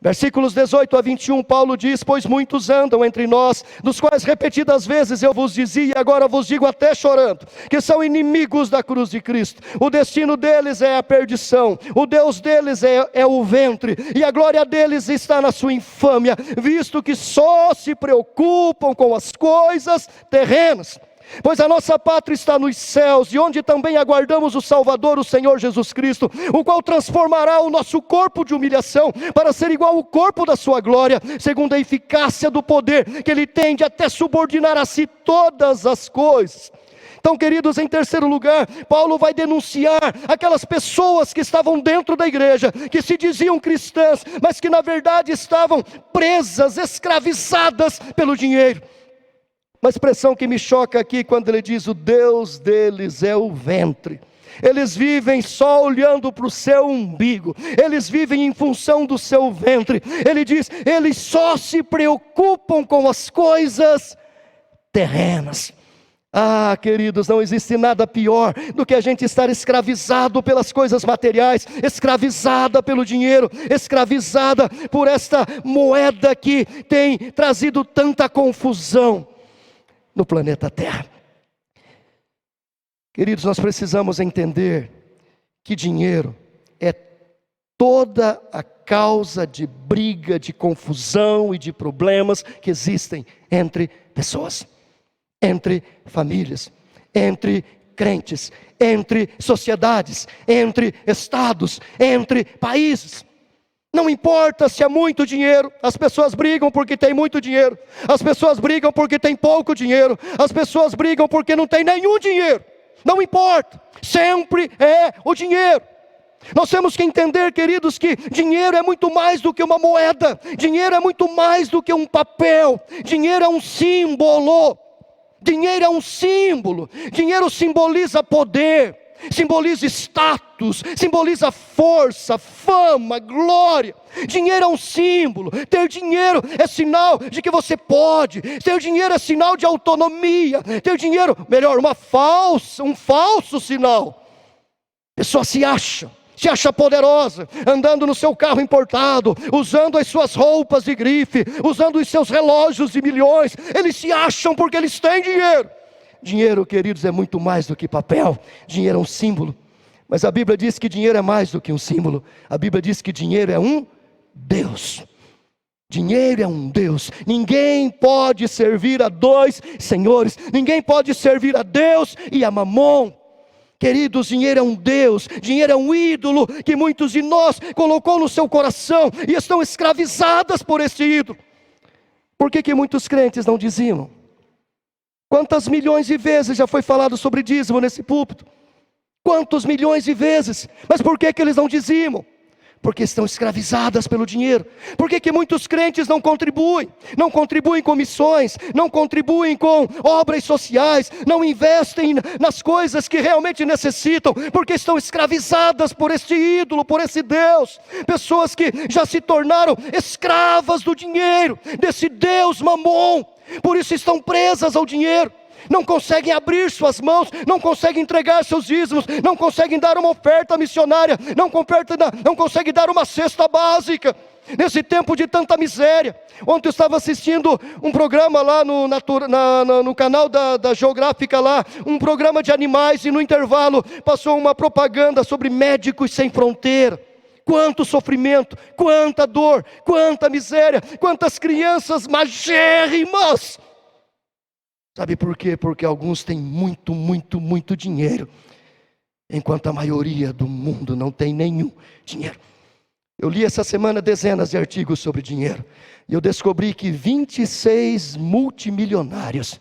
[SPEAKER 2] Versículos 18 a 21, Paulo diz: pois muitos andam entre nós, dos quais repetidas vezes eu vos dizia, e agora vos digo até chorando, que são inimigos da cruz de Cristo. O destino deles é a perdição, o Deus deles é o ventre, e a glória deles está na sua infâmia, visto que só se preocupam com as coisas terrenas. Pois a nossa pátria está nos céus, e onde também aguardamos o Salvador, o Senhor Jesus Cristo, o qual transformará o nosso corpo de humilhação, para ser igual ao corpo da sua glória, segundo a eficácia do poder que Ele tem de até subordinar a si todas as coisas. Então, queridos, em terceiro lugar, Paulo vai denunciar aquelas pessoas que estavam dentro da igreja, que se diziam cristãs, mas que na verdade estavam presas, escravizadas pelo dinheiro. Uma expressão que me choca aqui quando ele diz: o Deus deles é o ventre. Eles vivem só olhando para o seu umbigo, eles vivem em função do seu ventre. Ele diz: eles só se preocupam com as coisas terrenas. Ah, queridos, não existe nada pior do que a gente estar escravizado pelas coisas materiais, escravizada pelo dinheiro, escravizada por esta moeda que tem trazido tanta confusão no planeta Terra. Queridos, nós precisamos entender que dinheiro é toda a causa de briga, de confusão e de problemas que existem entre pessoas, entre famílias, entre crentes, entre sociedades, entre estados, entre países. Não importa se é muito dinheiro, as pessoas brigam porque tem muito dinheiro, as pessoas brigam porque tem pouco dinheiro, as pessoas brigam porque não tem nenhum dinheiro. Não importa, sempre é o dinheiro. Nós temos que entender, queridos, que dinheiro é muito mais do que uma moeda, dinheiro é muito mais do que um papel, dinheiro é um símbolo, dinheiro é um símbolo, dinheiro simboliza poder, simboliza status, simboliza força, fama, glória. Dinheiro é um símbolo. Ter dinheiro é sinal de que você pode. Ter dinheiro é sinal de autonomia. Ter dinheiro, melhor, um falso sinal. A pessoa se acha poderosa, andando no seu carro importado, usando as suas roupas de grife, usando os seus relógios de milhões. Eles se acham porque eles têm dinheiro. Dinheiro, queridos, é muito mais do que papel. Dinheiro é um símbolo. Mas a Bíblia diz que dinheiro é mais do que um símbolo. A Bíblia diz que dinheiro é um Deus. Dinheiro é um Deus. Ninguém pode servir a dois senhores. Ninguém pode servir a Deus e a Mamon. Queridos, dinheiro é um Deus. Dinheiro é um ídolo que muitos de nós colocou no seu coração e estão escravizadas por esse ídolo. Por que muitos crentes não dizimam? Quantas milhões de vezes já foi falado sobre dízimo nesse púlpito? Quantos milhões de vezes? Mas por que eles não dizimam? Porque estão escravizadas pelo dinheiro. Por que muitos crentes não contribuem? Não contribuem com missões, não contribuem com obras sociais, não investem nas coisas que realmente necessitam, porque estão escravizadas por este ídolo, por esse Deus. Pessoas que já se tornaram escravas do dinheiro, desse Deus Mamon. Por isso estão presas ao dinheiro, não conseguem abrir suas mãos, não conseguem entregar seus dízimos, não conseguem dar uma oferta missionária, não conseguem dar uma cesta básica, nesse tempo de tanta miséria. Ontem eu estava assistindo um programa lá no canal da Geográfica lá, um programa de animais, e no intervalo passou uma propaganda sobre Médicos Sem Fronteira. Quanto sofrimento, quanta dor, quanta miséria, quantas crianças magérrimas. Sabe por quê? Porque alguns têm muito, muito, muito dinheiro, enquanto a maioria do mundo não tem nenhum dinheiro. Eu li essa semana dezenas de artigos sobre dinheiro, e eu descobri que 26 multimilionários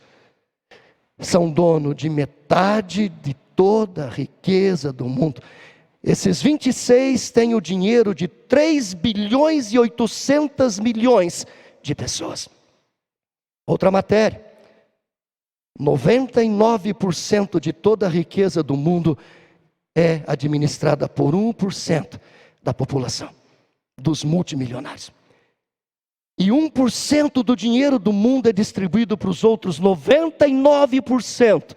[SPEAKER 2] são donos de metade de toda a riqueza do mundo. Esses 26 têm o dinheiro de 3 bilhões e 800 milhões de pessoas. Outra matéria: 99% de toda a riqueza do mundo é administrada por 1% da população, dos multimilionários. E 1% do dinheiro do mundo é distribuído para os outros 99%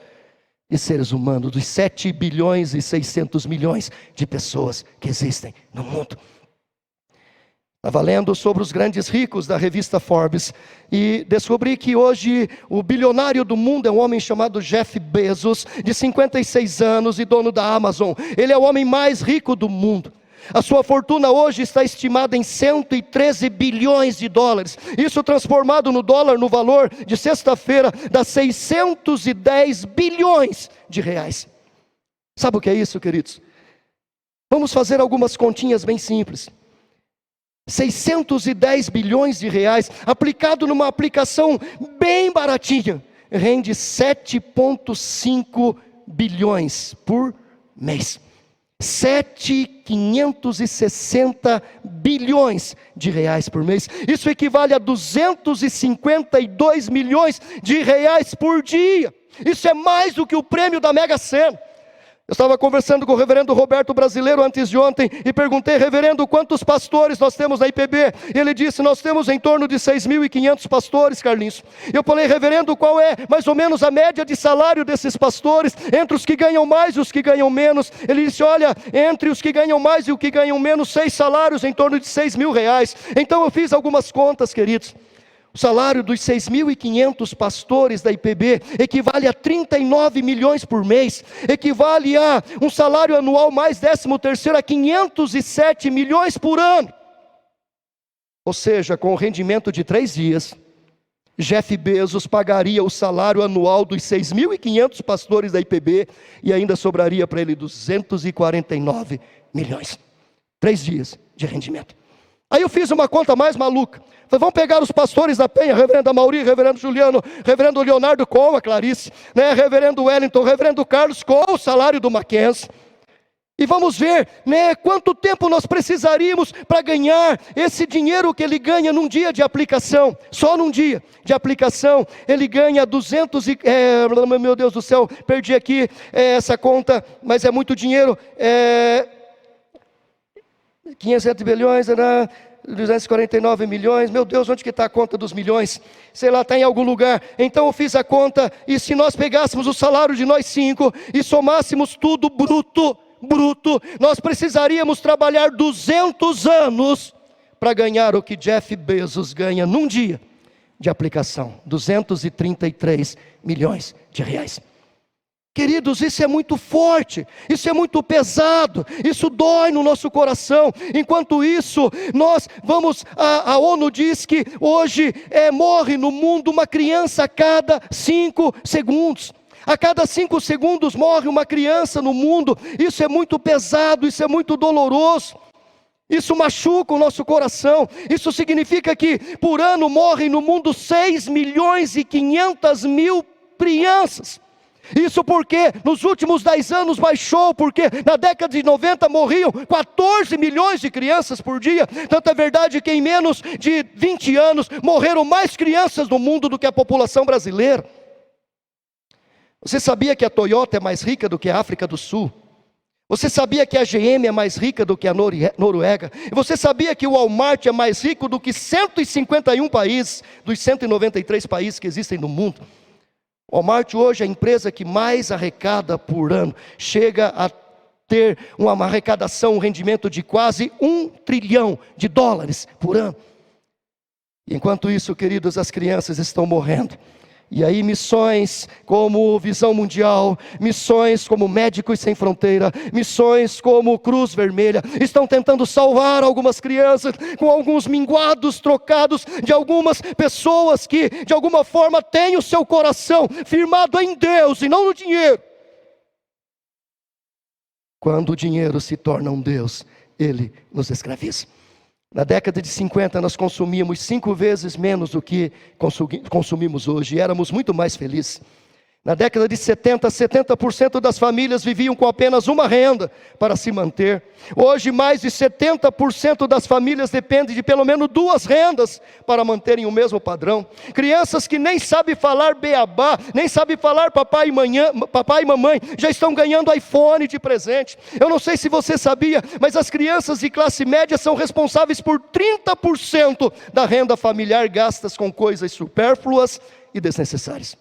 [SPEAKER 2] de seres humanos, dos 7 bilhões e 600 milhões de pessoas que existem no mundo. Estava lendo sobre os grandes ricos da revista Forbes e descobri que hoje o bilionário do mundo é um homem chamado Jeff Bezos, de 56 anos e dono da Amazon. Ele é o homem mais rico do mundo. A sua fortuna hoje está estimada em 113 bilhões de dólares. Isso transformado no dólar, no valor de sexta-feira, dá 610 bilhões de reais. Sabe o que é isso, queridos? Vamos fazer algumas continhas bem simples. 610 bilhões de reais, aplicado numa aplicação bem baratinha, rende 7,5 bilhões por mês. 7,560 bilhões de reais por mês. Isso equivale a 252 milhões de reais por dia. Isso é mais do que o prêmio da Mega Sena. Eu estava conversando com o reverendo Roberto Brasileiro antes de ontem e perguntei: reverendo, quantos pastores nós temos na IPB? E ele disse: nós temos em torno de 6.500 pastores, Carlinhos. Eu falei: reverendo, qual é mais ou menos a média de salário desses pastores, entre os que ganham mais e os que ganham menos? Ele disse: olha, entre os que ganham mais e os que ganham menos, 6 salários em torno de 6 mil reais. Então eu fiz algumas contas, queridos. O salário dos 6.500 pastores da IPB equivale a 39 milhões por mês, equivale a um salário anual mais 13º a 507 milhões por ano. Ou seja, com o rendimento de 3 dias, Jeff Bezos pagaria o salário anual dos 6.500 pastores da IPB e ainda sobraria para ele 249 milhões. 3 dias de rendimento. Aí eu fiz uma conta mais maluca. Falei: vamos pegar os pastores da Penha, reverendo Amauri, reverendo Juliano, reverendo Leonardo com a Clarice, reverendo Wellington, reverendo Carlos com o salário do Mackenzie. E vamos ver, quanto tempo nós precisaríamos para ganhar esse dinheiro que ele ganha num dia de aplicação. Só num dia de aplicação, ele ganha 200 e... meu Deus do céu, perdi aqui essa conta, mas é muito dinheiro. 507 bilhões, 249 milhões, meu Deus, onde que está a conta dos milhões? Sei lá, está em algum lugar. Então eu fiz a conta, e se nós pegássemos o salário de nós 5 e somássemos tudo bruto, nós precisaríamos trabalhar 200 anos para ganhar o que Jeff Bezos ganha num dia de aplicação, 233 milhões de reais. Queridos, isso é muito forte, isso é muito pesado, isso dói no nosso coração. Enquanto isso, a ONU diz que hoje morre no mundo uma criança a cada 5 segundos. A cada 5 segundos morre uma criança no mundo. Isso é muito pesado, isso é muito doloroso. Isso machuca o nosso coração. Isso significa que por ano morrem no mundo 6.500.000 crianças. Isso porque nos últimos 10 anos baixou, porque na década de 90 morriam 14 milhões de crianças por dia. Tanto é verdade que em menos de 20 anos morreram mais crianças no mundo do que a população brasileira. Você sabia que a Toyota é mais rica do que a África do Sul? Você sabia que a GM é mais rica do que a Noruega? E você sabia que o Walmart é mais rico do que 151 países, dos 193 países que existem no mundo? O Walmart hoje é a empresa que mais arrecada por ano, chega a ter uma arrecadação, um rendimento de quase $1 trilhão por ano. E enquanto isso, queridos, as crianças estão morrendo. E aí missões como Visão Mundial, missões como Médicos Sem Fronteira, missões como Cruz Vermelha, estão tentando salvar algumas crianças com alguns minguados trocados de algumas pessoas que de alguma forma têm o seu coração firmado em Deus e não no dinheiro. Quando o dinheiro se torna um Deus, ele nos escraviza. Na década de 50 nós consumíamos 5 vezes menos do que consumimos hoje, e éramos muito mais felizes. Na década de 70, 70% das famílias viviam com apenas uma renda para se manter. Hoje mais de 70% das famílias dependem de pelo menos 2 rendas para manterem o mesmo padrão. Crianças que nem sabem falar beabá, nem sabem falar papai e mamãe, já estão ganhando iPhone de presente. Eu não sei se você sabia, mas as crianças de classe média são responsáveis por 30% da renda familiar gastas com coisas supérfluas e desnecessárias.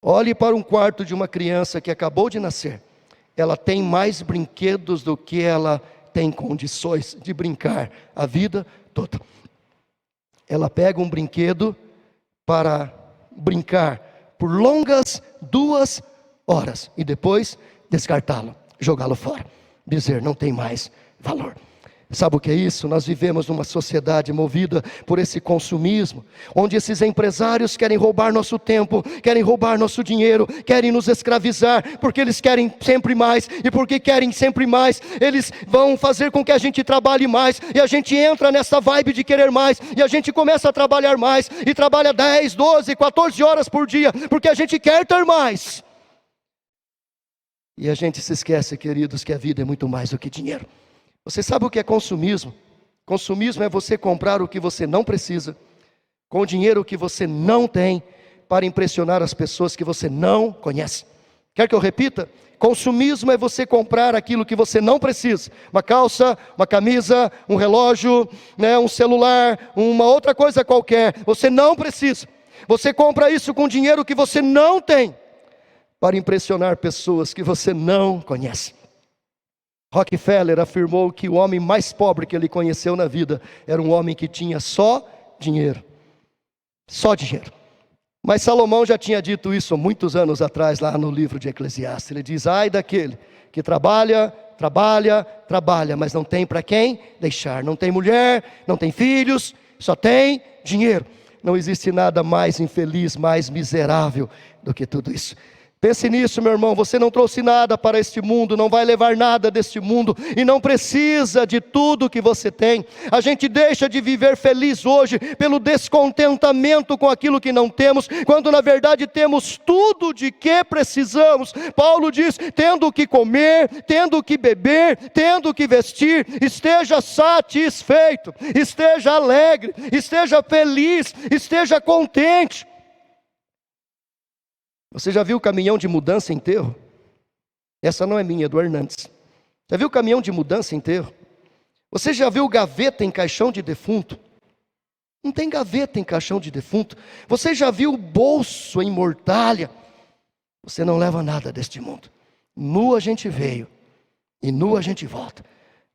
[SPEAKER 2] Olhe para um quarto de uma criança que acabou de nascer. Ela tem mais brinquedos do que ela tem condições de brincar a vida toda. Ela pega um brinquedo para brincar por longas 2 horas e depois descartá-lo, jogá-lo fora, dizer não tem mais valor. Sabe o que é isso? Nós vivemos numa sociedade movida por esse consumismo, onde esses empresários querem roubar nosso tempo, querem roubar nosso dinheiro, querem nos escravizar, porque eles querem sempre mais, e porque querem sempre mais, eles vão fazer com que a gente trabalhe mais, e a gente entra nessa vibe de querer mais, e a gente começa a trabalhar mais, e trabalha 10, 12, 14 horas por dia, porque a gente quer ter mais. E a gente se esquece, queridos, que a vida é muito mais do que dinheiro. Você sabe o que é consumismo? Consumismo é você comprar o que você não precisa, com o dinheiro que você não tem, para impressionar as pessoas que você não conhece. Quer que eu repita? Consumismo é você comprar aquilo que você não precisa. Uma calça, uma camisa, um relógio, um celular, uma outra coisa qualquer. Você não precisa. Você compra isso com dinheiro que você não tem, para impressionar pessoas que você não conhece. Rockefeller afirmou que o homem mais pobre que ele conheceu na vida era um homem que tinha só dinheiro. Só dinheiro. Mas Salomão já tinha dito isso há muitos anos atrás, lá no livro de Eclesiastes. Ele diz: ai daquele que trabalha, mas não tem para quem deixar. Não tem mulher, não tem filhos, só tem dinheiro. Não existe nada mais infeliz, mais miserável do que tudo isso. Pense nisso, meu irmão, você não trouxe nada para este mundo, não vai levar nada deste mundo, e não precisa de tudo que você tem. A gente deixa de viver feliz hoje, pelo descontentamento com aquilo que não temos, quando na verdade temos tudo de que precisamos. Paulo diz, tendo o que comer, tendo o que beber, tendo o que vestir, esteja satisfeito, esteja alegre, esteja feliz, esteja contente. Você já viu o caminhão de mudança em enterro? Essa não é minha, é do Hernandes. Já viu o caminhão de mudança em enterro? Você já viu gaveta em caixão de defunto? Não tem gaveta em caixão de defunto. Você já viu bolso em mortalha? Você não leva nada deste mundo. Nu a gente veio e nu a gente volta.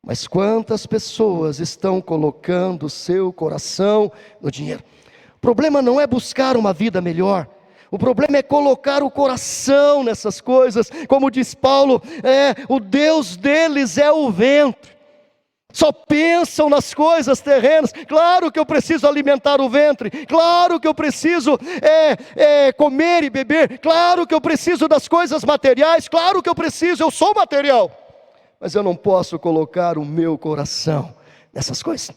[SPEAKER 2] Mas quantas pessoas estão colocando seu coração no dinheiro? O problema não é buscar uma vida melhor. O problema é colocar o coração nessas coisas. Como diz Paulo, o Deus deles é o ventre. Só pensam nas coisas terrenas. Claro que eu preciso alimentar o ventre. Claro que eu preciso comer e beber. Claro que eu preciso das coisas materiais. Claro que eu preciso, eu sou material. Mas eu não posso colocar o meu coração nessas coisas.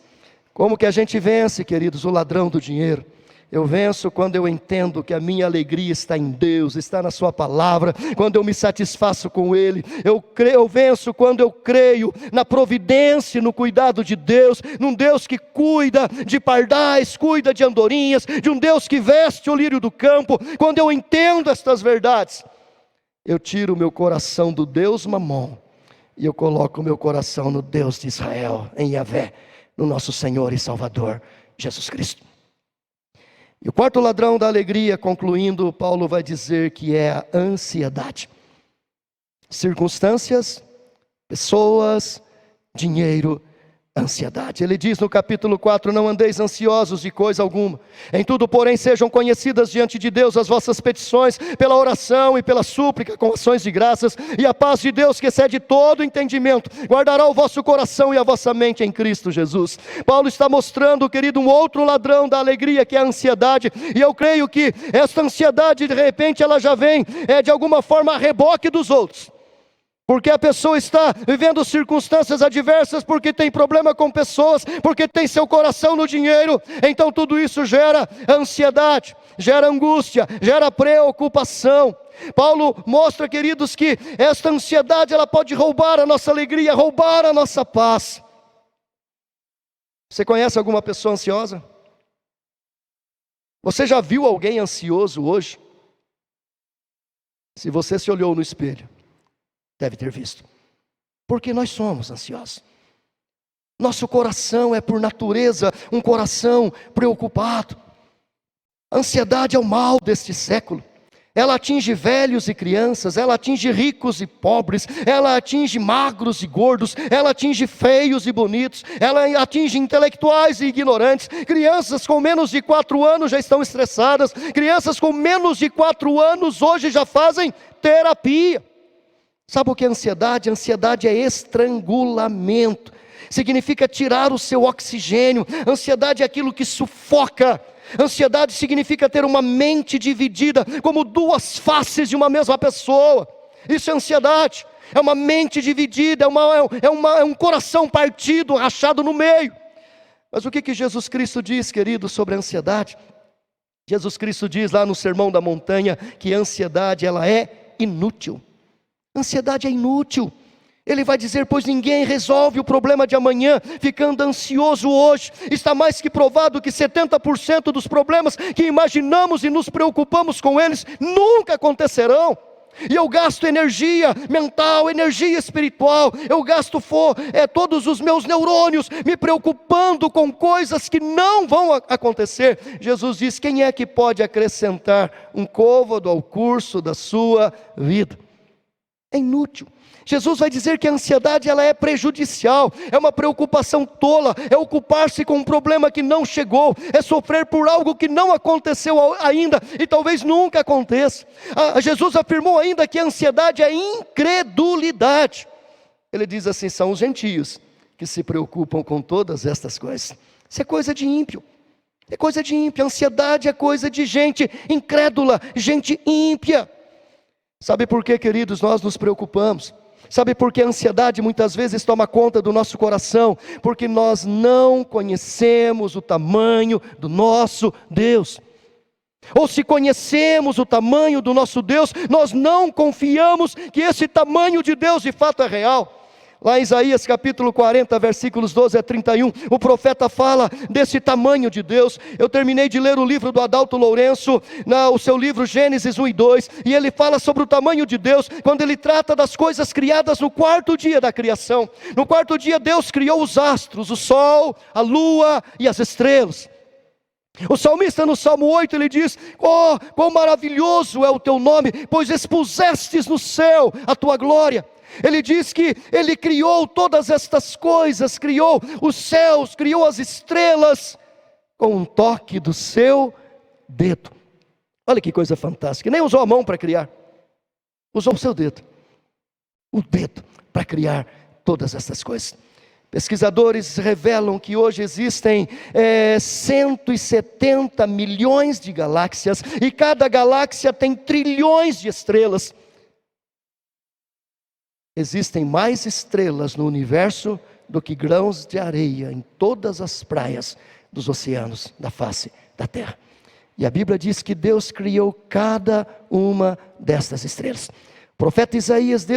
[SPEAKER 2] Como que a gente vence, queridos, o ladrão do dinheiro? Eu venço quando eu entendo que a minha alegria está em Deus, está na sua palavra, quando eu me satisfaço com Ele. Eu venço quando eu creio na providência e no cuidado de Deus, num Deus que cuida de pardais, cuida de andorinhas, de um Deus que veste o lírio do campo. Quando eu entendo estas verdades, eu tiro o meu coração do Deus Mamon e eu coloco o meu coração no Deus de Israel, em Yahvé, no nosso Senhor e Salvador, Jesus Cristo. E o quarto ladrão da alegria, concluindo, Paulo vai dizer que é a ansiedade. Circunstâncias, pessoas, dinheiro, ansiedade. Ele diz no capítulo 4, não andeis ansiosos de coisa alguma. Em tudo, porém, sejam conhecidas diante de Deus as vossas petições, pela oração e pela súplica, com ações de graças, e a paz de Deus, que excede todo entendimento, guardará o vosso coração e a vossa mente em Cristo Jesus. Paulo está mostrando, querido, um outro ladrão da alegria, que é a ansiedade, e eu creio que esta ansiedade, de repente, ela já vem, de alguma forma, a reboque dos outros. Porque a pessoa está vivendo circunstâncias adversas, porque tem problema com pessoas, porque tem seu coração no dinheiro. Então tudo isso gera ansiedade, gera angústia, gera preocupação. Paulo mostra, queridos, que esta ansiedade ela pode roubar a nossa alegria, roubar a nossa paz. Você conhece alguma pessoa ansiosa? Você já viu alguém ansioso hoje? Se você se olhou no espelho, deve ter visto, porque nós somos ansiosos. Nosso coração é por natureza um coração preocupado. A ansiedade é o mal deste século. ela atinge velhos e crianças, ela atinge ricos e pobres, ela atinge magros e gordos, ela atinge feios e bonitos, ela atinge intelectuais e ignorantes. Crianças com menos de 4 anos já estão estressadas, crianças com menos de 4 anos hoje já fazem terapia. Sabe o que é ansiedade? Ansiedade é estrangulamento, significa tirar o seu oxigênio. Ansiedade é aquilo que sufoca. Ansiedade significa ter uma mente dividida, como 2 faces de uma mesma pessoa. Isso é ansiedade, é uma mente dividida, é um coração partido, rachado no meio. Mas o que Jesus Cristo diz, querido, sobre a ansiedade? Jesus Cristo diz lá no Sermão da Montanha, que a ansiedade ela é inútil. Ansiedade é inútil. Ele vai dizer, pois ninguém resolve o problema de amanhã ficando ansioso hoje. Está mais que provado que 70% dos problemas que imaginamos e nos preocupamos com eles nunca acontecerão. E eu gasto energia mental, energia espiritual, eu gasto todos os meus neurônios me preocupando com coisas que não vão acontecer. Jesus diz, quem é que pode acrescentar um côvado ao curso da sua vida? É inútil. Jesus vai dizer que a ansiedade ela é prejudicial, é uma preocupação tola, é ocupar-se com um problema que não chegou, é sofrer por algo que não aconteceu ainda e talvez nunca aconteça. Jesus afirmou ainda que a ansiedade é incredulidade. Ele diz assim, são os gentios que se preocupam com todas estas coisas. Isso é coisa de ímpio, é coisa de ímpio. A ansiedade é coisa de gente incrédula, gente ímpia. Sabe por que, queridos, nós nos preocupamos? Sabe por que a ansiedade muitas vezes toma conta do nosso coração? Porque nós não conhecemos o tamanho do nosso Deus. Ou se conhecemos o tamanho do nosso Deus, nós não confiamos que esse tamanho de Deus de fato é real. Lá em Isaías capítulo 40, versículos 12 a 31, o profeta fala desse tamanho de Deus. Eu terminei de ler o livro do Adalto Lourenço, o seu livro Gênesis 1 e 2, e ele fala sobre o tamanho de Deus, quando ele trata das coisas criadas no 4º dia da criação. No 4º dia Deus criou os astros, o sol, a lua e as estrelas. O salmista no Salmo 8 ele diz, oh, quão maravilhoso é o teu nome, pois expusestes no céu a tua glória. Ele diz que ele criou todas estas coisas, criou os céus, criou as estrelas, com um toque do seu dedo. Olha que coisa fantástica, nem usou a mão para criar, usou o seu dedo. O dedo para criar todas essas coisas. Pesquisadores revelam que hoje existem 170 milhões de galáxias, e cada galáxia tem trilhões de estrelas. Existem mais estrelas no universo do que grãos de areia em todas as praias dos oceanos da face da terra. E a Bíblia diz que Deus criou cada uma destas estrelas. O profeta Isaías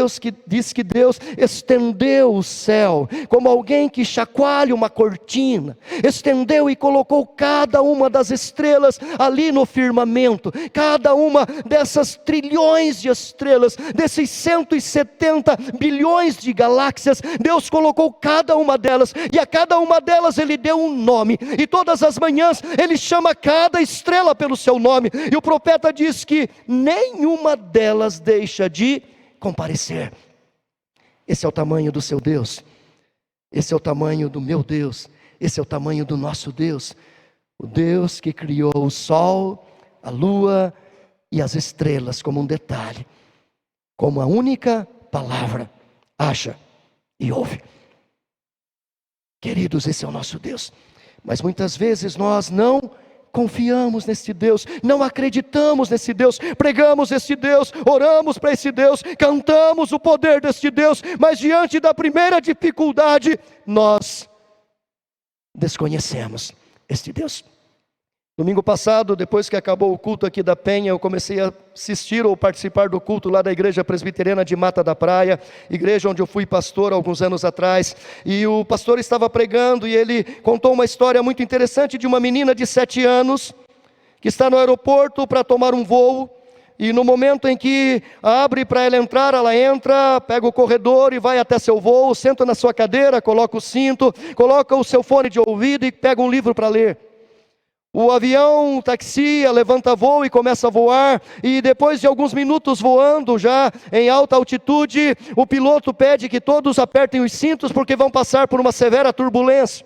[SPEAKER 2] diz que Deus estendeu o céu, como alguém que chacoalha uma cortina, estendeu e colocou cada uma das estrelas ali no firmamento, cada uma dessas trilhões de estrelas, desses 170 bilhões de galáxias, Deus colocou cada uma delas, e a cada uma delas Ele deu um nome, e todas as manhãs Ele chama cada estrela pelo seu nome, e o profeta diz que nenhuma delas deixa de comparecer. Esse é o tamanho do seu Deus, esse é o tamanho do meu Deus, esse é o tamanho do nosso Deus, o Deus que criou o sol, a lua e as estrelas como um detalhe, como a única palavra, haja e ouve. Queridos, esse é o nosso Deus, mas muitas vezes nós não confiamos nesse Deus, não acreditamos nesse Deus, pregamos esse Deus, oramos para esse Deus, cantamos o poder desse Deus, mas diante da primeira dificuldade, nós desconhecemos este Deus. Domingo passado, depois que acabou o culto aqui da Penha, eu comecei a assistir ou participar do culto lá da Igreja Presbiteriana de Mata da Praia, igreja onde eu fui pastor alguns anos atrás, e o pastor estava pregando e ele contou uma história muito interessante de uma menina de 7 anos, que está no aeroporto para tomar um voo, e no momento em que abre para ela entrar, ela entra, pega o corredor e vai até seu voo, senta na sua cadeira, coloca o cinto, coloca o seu fone de ouvido e pega um livro para ler. O avião taxia, levanta voo e começa a voar, e depois de alguns minutos voando já em alta altitude, o piloto pede que todos apertem os cintos porque vão passar por uma severa turbulência.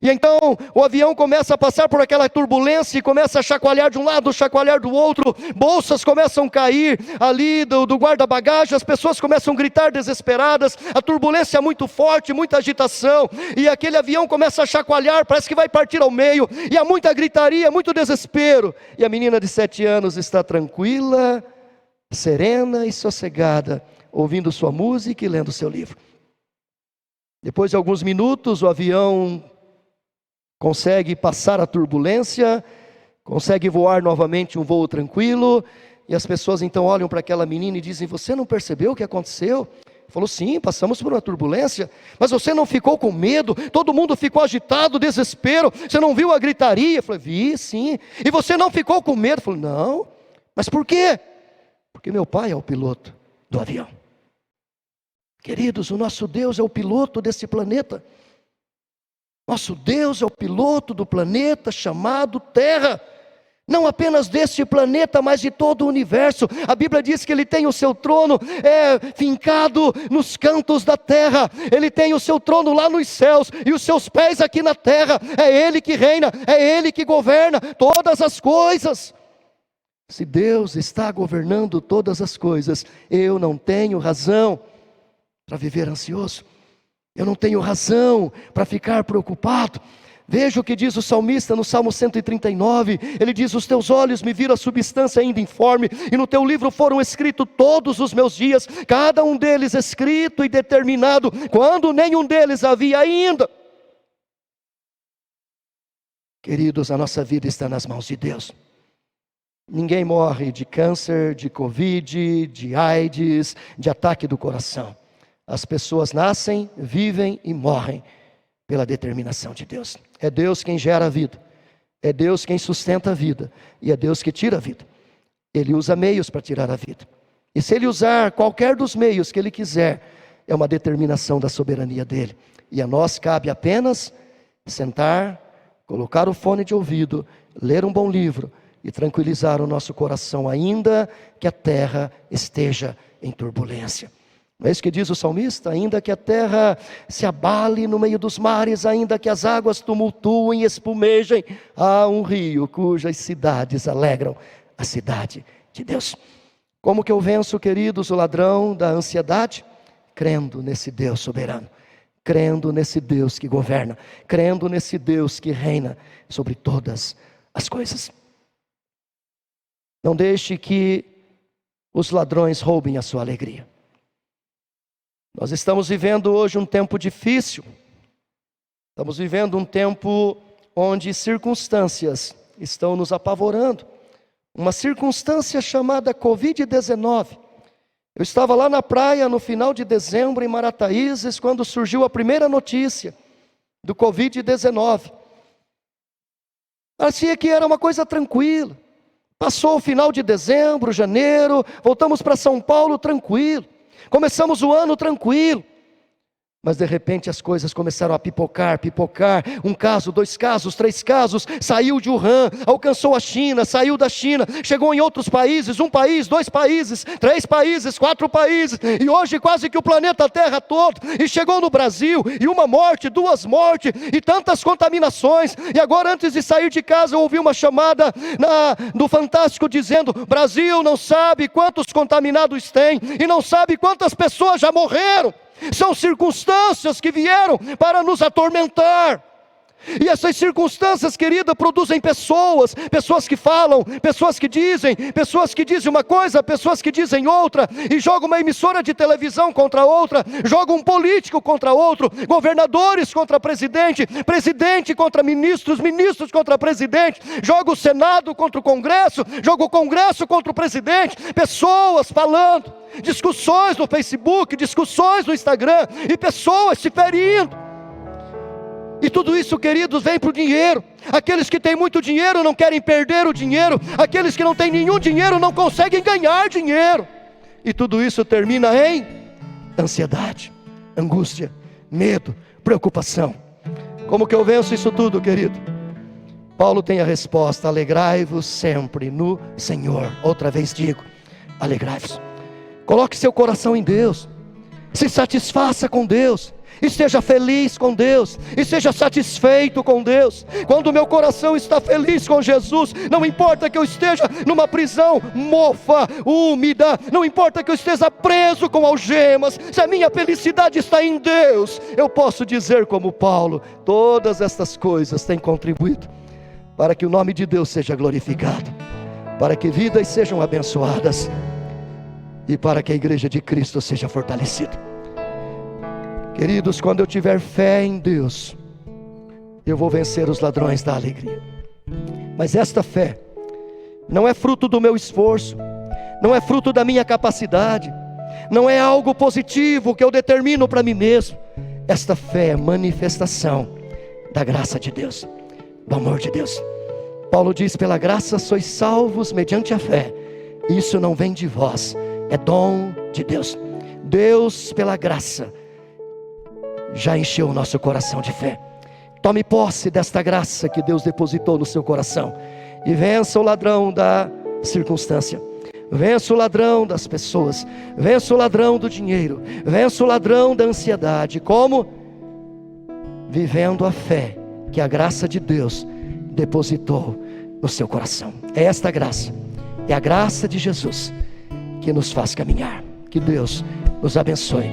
[SPEAKER 2] E então o avião começa a passar por aquela turbulência e começa a chacoalhar de um lado, chacoalhar do outro, bolsas começam a cair ali do guarda-bagagem, as pessoas começam a gritar desesperadas, a turbulência é muito forte, muita agitação, e aquele avião começa a chacoalhar, parece que vai partir ao meio, e há muita gritaria, muito desespero, e a menina de 7 anos está tranquila, serena e sossegada, ouvindo sua música e lendo seu livro. Depois de alguns minutos, o avião consegue passar a turbulência, consegue voar novamente um voo tranquilo, e as pessoas então olham para aquela menina e dizem: você não percebeu o que aconteceu? Falou: sim, passamos por uma turbulência, mas você não ficou com medo? Todo mundo ficou agitado, desespero, você não viu a gritaria? Falei: vi, sim. E você não ficou com medo? Falei: não. Mas por quê? Porque meu pai é o piloto do avião. Queridos, o nosso Deus é o piloto desse planeta. Nosso Deus é o piloto do planeta chamado Terra, não apenas deste planeta, mas de todo o universo. A Bíblia diz que Ele tem o seu trono fincado nos cantos da terra, Ele tem o seu trono lá nos céus, e os seus pés aqui na terra. É Ele que reina, é Ele que governa todas as coisas. Se Deus está governando todas as coisas, eu não tenho razão para viver ansioso. Eu não tenho razão para ficar preocupado. Veja o que diz o salmista no Salmo 139, ele diz: os teus olhos me viram a substância ainda informe, e no teu livro foram escritos todos os meus dias, cada um deles escrito e determinado, quando nenhum deles havia ainda. Queridos, a nossa vida está nas mãos de Deus. Ninguém morre de câncer, de Covid, de AIDS, de ataque do coração. As pessoas nascem, vivem e morrem pela determinação de Deus. É Deus quem gera a vida, é Deus quem sustenta a vida, e é Deus que tira a vida. Ele usa meios para tirar a vida, e se Ele usar qualquer dos meios que Ele quiser, é uma determinação da soberania dEle, e a nós cabe apenas sentar, colocar o fone de ouvido, ler um bom livro e tranquilizar o nosso coração, ainda que a terra esteja em turbulência. Não é isso que diz o salmista? Ainda que a terra se abale no meio dos mares, ainda que as águas tumultuem e espumejem, há um rio cujas cidades alegram a cidade de Deus. Como que eu venço, queridos, o ladrão da ansiedade? Crendo nesse Deus soberano, crendo nesse Deus que governa, crendo nesse Deus que reina sobre todas as coisas. Não deixe que os ladrões roubem a sua alegria. Nós estamos vivendo hoje um tempo difícil, estamos vivendo um tempo onde circunstâncias estão nos apavorando, uma circunstância chamada Covid-19. Eu estava lá na praia no final de dezembro em Marataízes, quando surgiu a primeira notícia do Covid-19. Parecia que era uma coisa tranquila, passou o final de dezembro, janeiro, voltamos para São Paulo tranquilo. Começamos o ano tranquilo, mas de repente as coisas começaram a pipocar, um caso, 2 casos, 3 casos, saiu de Wuhan, alcançou a China, saiu da China, chegou em outros países, 1 país, 2 países, 3 países, 4 países, e hoje quase que o planeta Terra todo, e chegou no Brasil, e 1 morte, 2 mortes, e tantas contaminações, e agora antes de sair de casa eu ouvi uma chamada do Fantástico dizendo: Brasil não sabe quantos contaminados tem, e não sabe quantas pessoas já morreram. São circunstâncias que vieram para nos atormentar. E essas circunstâncias, querida, produzem pessoas que falam, pessoas que dizem uma coisa, pessoas que dizem outra, e jogam uma emissora de televisão contra outra, jogam um político contra outro, governadores contra presidente, presidente contra ministros, ministros contra presidente, joga o Senado contra o Congresso, joga o Congresso contra o presidente, pessoas falando, discussões no Facebook, discussões no Instagram, e pessoas se ferindo. E tudo isso, queridos, vem para o dinheiro. Aqueles que têm muito dinheiro não querem perder o dinheiro. Aqueles que não têm nenhum dinheiro não conseguem ganhar dinheiro. E tudo isso termina em ansiedade, angústia, medo, preocupação. Como que eu venço isso tudo, querido? Paulo tem a resposta: alegrai-vos sempre no Senhor. Outra vez digo, alegrai-vos. Coloque seu coração em Deus, se satisfaça com Deus, esteja feliz com Deus, e seja satisfeito com Deus. Quando o meu coração está feliz com Jesus, não importa que eu esteja numa prisão mofa, úmida, não importa que eu esteja preso com algemas, se a minha felicidade está em Deus, eu posso dizer como Paulo: todas estas coisas têm contribuído para que o nome de Deus seja glorificado, para que vidas sejam abençoadas e para que a igreja de Cristo seja fortalecida. Queridos, quando eu tiver fé em Deus, eu vou vencer os ladrões da alegria. Mas esta fé não é fruto do meu esforço, não é fruto da minha capacidade, não é algo positivo que eu determino para mim mesmo. Esta fé é manifestação da graça de Deus, do amor de Deus. Paulo diz: pela graça sois salvos mediante a fé. Isso não vem de vós, é dom de Deus. Deus, pela graça, já encheu o nosso coração de fé. Tome posse desta graça que Deus depositou no seu coração, e vença o ladrão da circunstância, vença o ladrão das pessoas, vença o ladrão do dinheiro, vença o ladrão da ansiedade. Como? Vivendo a fé que a graça de Deus depositou no seu coração. É esta graça, é a graça de Jesus que nos faz caminhar. Que Deus nos abençoe.